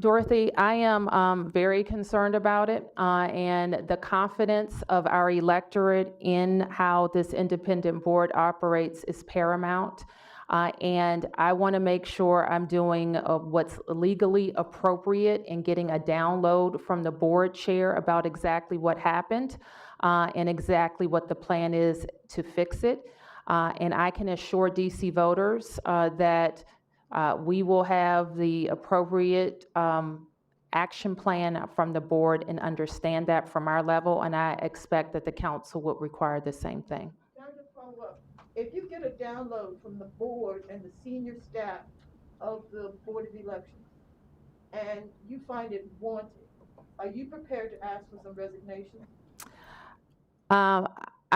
Dorothy, I am very concerned about it, and the confidence of our electorate in how this independent board operates is paramount. And I want to make sure I'm doing what's legally appropriate and getting a download from the board chair about exactly what happened and exactly what the plan is to fix it. And I can assure DC voters that we will have the appropriate action plan from the board and understand that from our level, and I expect that the council would require the same thing. Can I just follow up? If you get a download from the board and the senior staff of the Board of Elections and you find it wanted, are you prepared to ask for some resignations?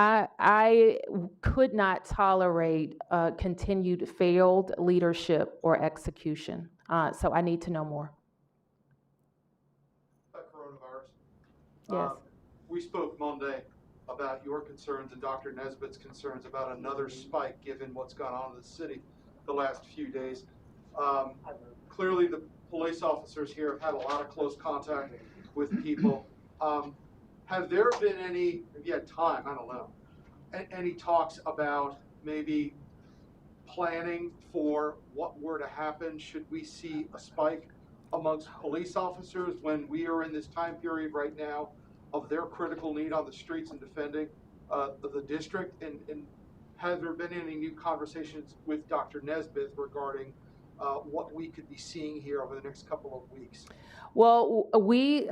I could not tolerate continued failed leadership or execution, so I need to know more. Coronavirus. Yes. We spoke Monday about your concerns and Dr. Nesbitt's concerns about another spike given what's gone on in the city the last few days. Clearly the police officers here have had a lot of close contact with people. Have there been any, if you had time, I don't know, any talks about maybe planning for what were to happen should we see a spike amongst police officers when we are in this time period right now of their critical need on the streets and defending the district? And have there been any new conversations with Dr. Nesbitt regarding what we could be seeing here over the next couple of weeks? Well, we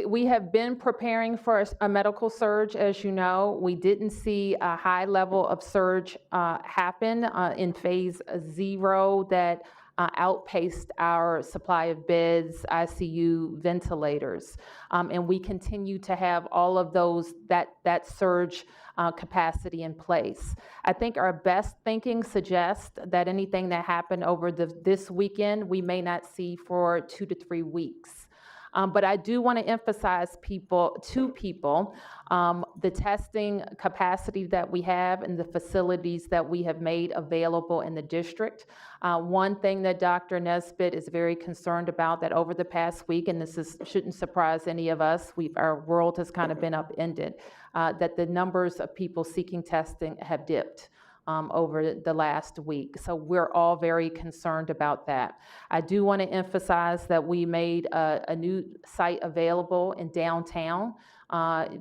we have been preparing for a medical surge, as you know. We didn't see a high level of surge happen in phase 0 that outpaced our supply of beds, ICU, ventilators. And we continue to have all of those, that surge capacity in place. I think our best thinking suggests that anything that happened over this weekend, we may not see for 2 to 3 weeks. But I do want to emphasize to people, the testing capacity that we have and the facilities that we have made available in the district. One thing that Dr. Nesbitt is very concerned about, that over the past week, and shouldn't surprise any of us, our world has kind of been upended, that the numbers of people seeking testing have dipped. over the last week. So we're all very concerned about that. I do want to emphasize that we made a new site available in downtown.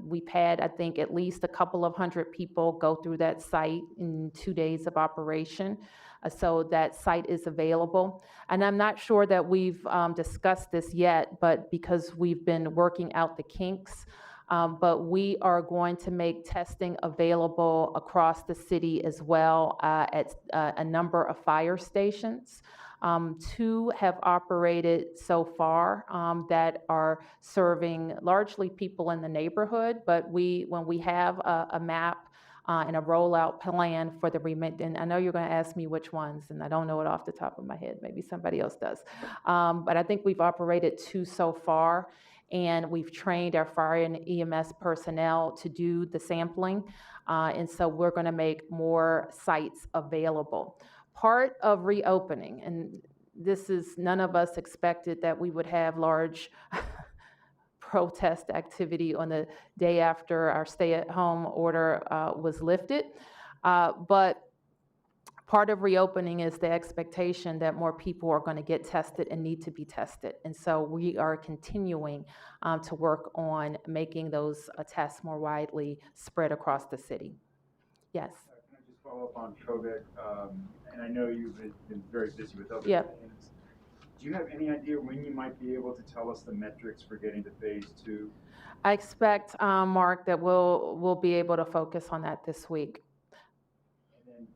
We've had, I think, at least a couple of hundred people go through that site in 2 days of operation. So that site is available. And I'm not sure that we've discussed this yet, but because we've been working out the kinks, but we are going to make testing available across the city as well at a number of fire stations. 2 have operated so far that are serving largely people in the neighborhood, but when we have a map and a rollout plan for the and I know you're going to ask me which ones, and I don't know it off the top of my head. Maybe somebody else does. But I think we've operated 2 so far, and we've trained our fire and EMS personnel to do the sampling, and so we're going to make more sites available. Part of reopening, and this is, none of us expected that we would have large protest activity on the day after our stay-at-home order was lifted, but part of reopening is the expectation that more people are going to get tested and need to be tested. And so we are continuing to work on making those tests more widely spread across the city. Yes? Can I just follow up on COVID? And I know you've been very busy with other Yep. things. Do you have any idea when you might be able to tell us the metrics for getting to phase 2? I expect, Mark, that we'll be able to focus on that this week. And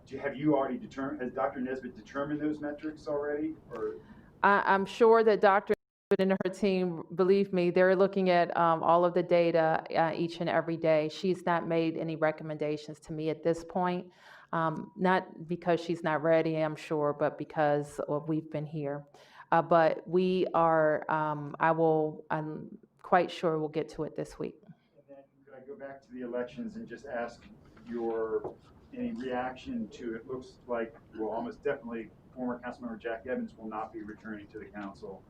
then, have you already determined, has Dr. Nesbitt determined those metrics already? Or I'm sure that Dr. and her team, believe me, they're looking at all of the data each and every day. She's not made any recommendations to me at this point, not because she's not ready, I'm sure, but because we've been here. But we are, I'm quite sure we'll get to it this week. And then could I go back to the elections and just ask any reaction to, it looks like, well, almost definitely former Councilmember Jack Evans will not be returning to the council.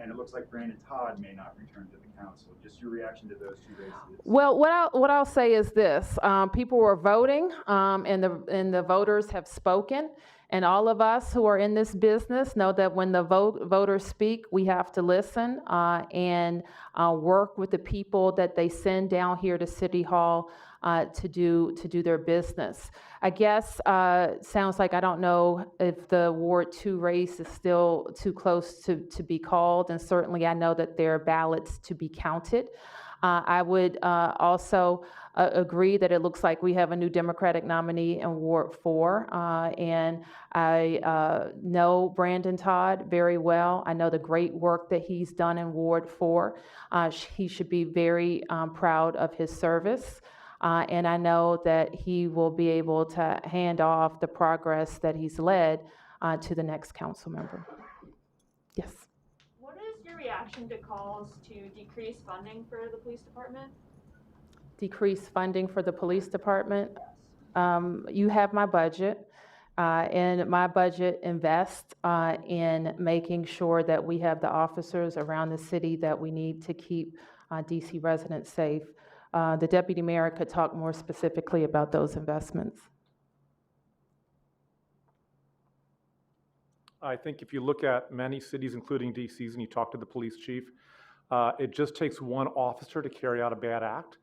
And it looks like Brandon Todd may not return to the council. Just your reaction to those 2 races. Well, what I'll say is this: people were voting, and the voters have spoken. And all of us who are in this business know that when the voters speak, we have to listen and work with the people that they send down here to City Hall to do their business. I guess sounds like, I don't know if the Ward 2 race is still too close to be called, and certainly I know that there are ballots to be counted. I would also agree that it looks like we have a new Democratic nominee in Ward 4, and I know Brandon Todd very well. I know the great work that he's done in Ward 4. He should be very proud of his service. And I know that he will be able to hand off the progress that he's led to the next council member. Yes. What is your reaction to calls to decrease funding for the police department? Decrease funding for the police department? You have my budget, and my budget invests in making sure that we have the officers around the city that we need to keep DC residents safe. The deputy mayor could talk more specifically about those investments. I think if you look at many cities, including DC's, and you talk to the police chief, it just takes one officer to carry out a bad act.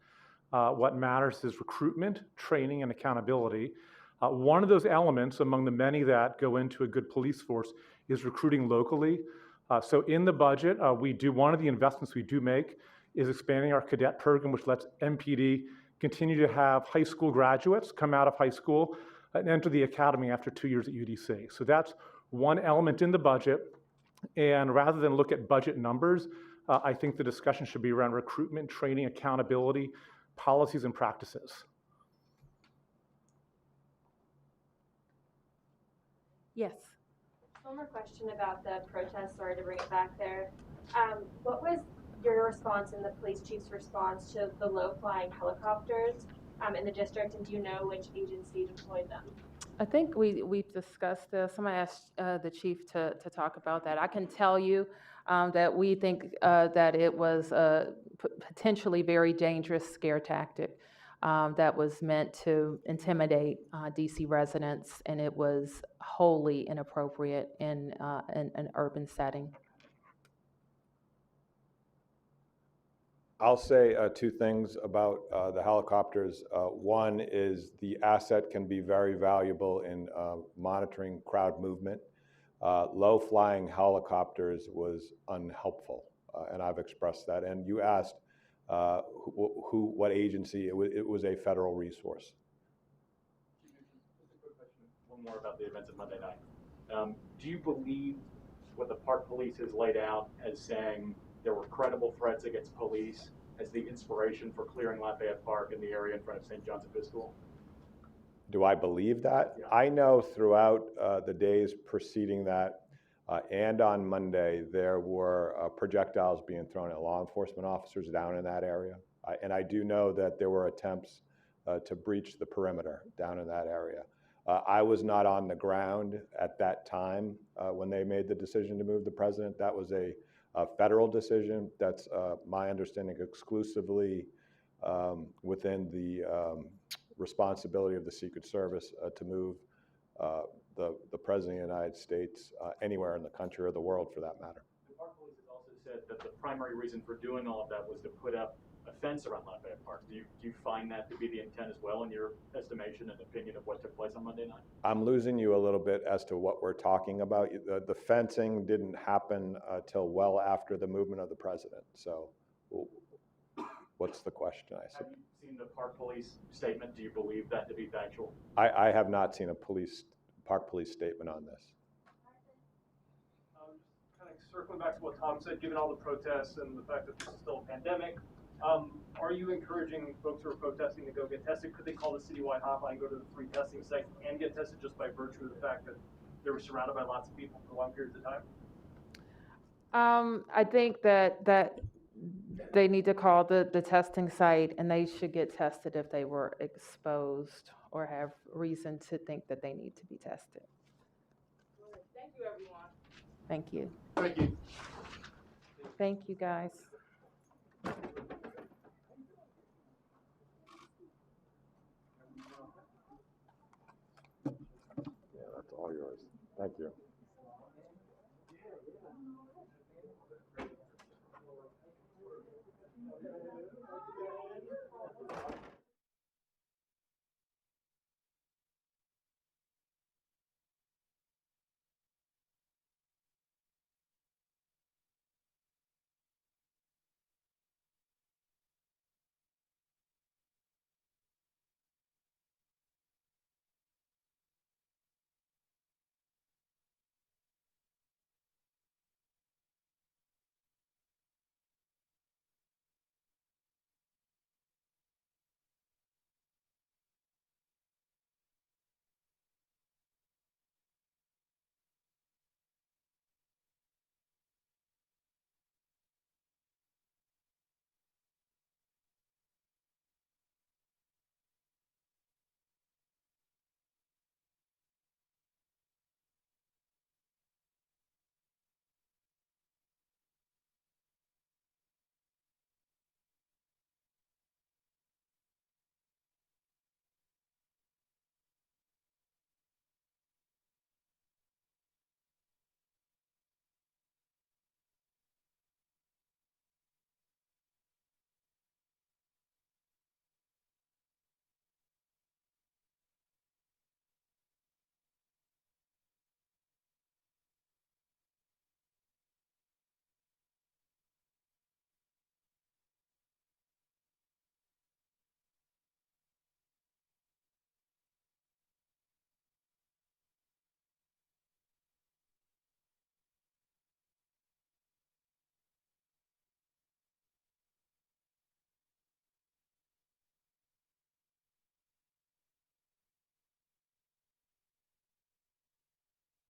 What matters is recruitment, training, and accountability. One of those elements among the many that go into a good police force is recruiting locally. So in the budget, one of the investments we do make is expanding our cadet program, which lets MPD continue to have high school graduates come out of high school and enter the academy after 2 years at UDC. So that's one element in the budget. And rather than look at budget numbers, I think the discussion should be around recruitment, training, accountability, policies, and practices. Yes. One more question about the protest, sorry to bring it back there. What was your response and the police chief's response to the low-flying helicopters in the district, and do you know which agency deployed them? I think we've discussed this. I'm going to ask the chief to talk about that. I can tell you that we think that it was a potentially very dangerous scare tactic. that was meant to intimidate DC residents, and it was wholly inappropriate in an urban setting. I'll say two things about the helicopters. One is the asset can be very valuable in monitoring crowd movement. Low-flying helicopters was unhelpful, and I've expressed that. And you asked what agency? It was a federal resource. Just a quick question, one more about the events of Monday night. Do you believe what the Park Police has laid out as saying there were credible threats against police as the inspiration for clearing Lafayette Park in the area in front of St. John's Episcopal? Do I believe that? Yeah. I know throughout the days preceding that and on Monday, there were projectiles being thrown at law enforcement officers down in that area. And I do know that there were attempts to breach the perimeter down in that area. I was not on the ground at that time when they made the decision to move the president. That was a federal decision. That's my understanding exclusively within the responsibility of the Secret Service to move the President of the United States anywhere in the country or the world for that matter. The Park Police has also said that the primary reason for doing all of that was to put up a fence around Lafayette Park. Do you find that to be the intent as well in your estimation and opinion of what took place on Monday night? I'm losing you a little bit as to what we're talking about. The fencing didn't happen till well after the movement of the president. So what's the question? Have you seen the Park Police statement? Do you believe that to be factual? I have not seen a Park Police statement on this. Just kind of circling back to what Tom said, given all the protests and the fact that this is still a pandemic, are you encouraging folks who are protesting to go get tested? Could they call the citywide hotline, go to the free testing sites, and get tested just by virtue of the fact that they were surrounded by lots of people for long periods of time? I think that they need to call the testing site, and they should get tested if they were exposed or have reason to think that they need to be tested. Thank you, everyone. Thank you. Thank you. Thank you, guys. Yeah, that's all yours. Thank you.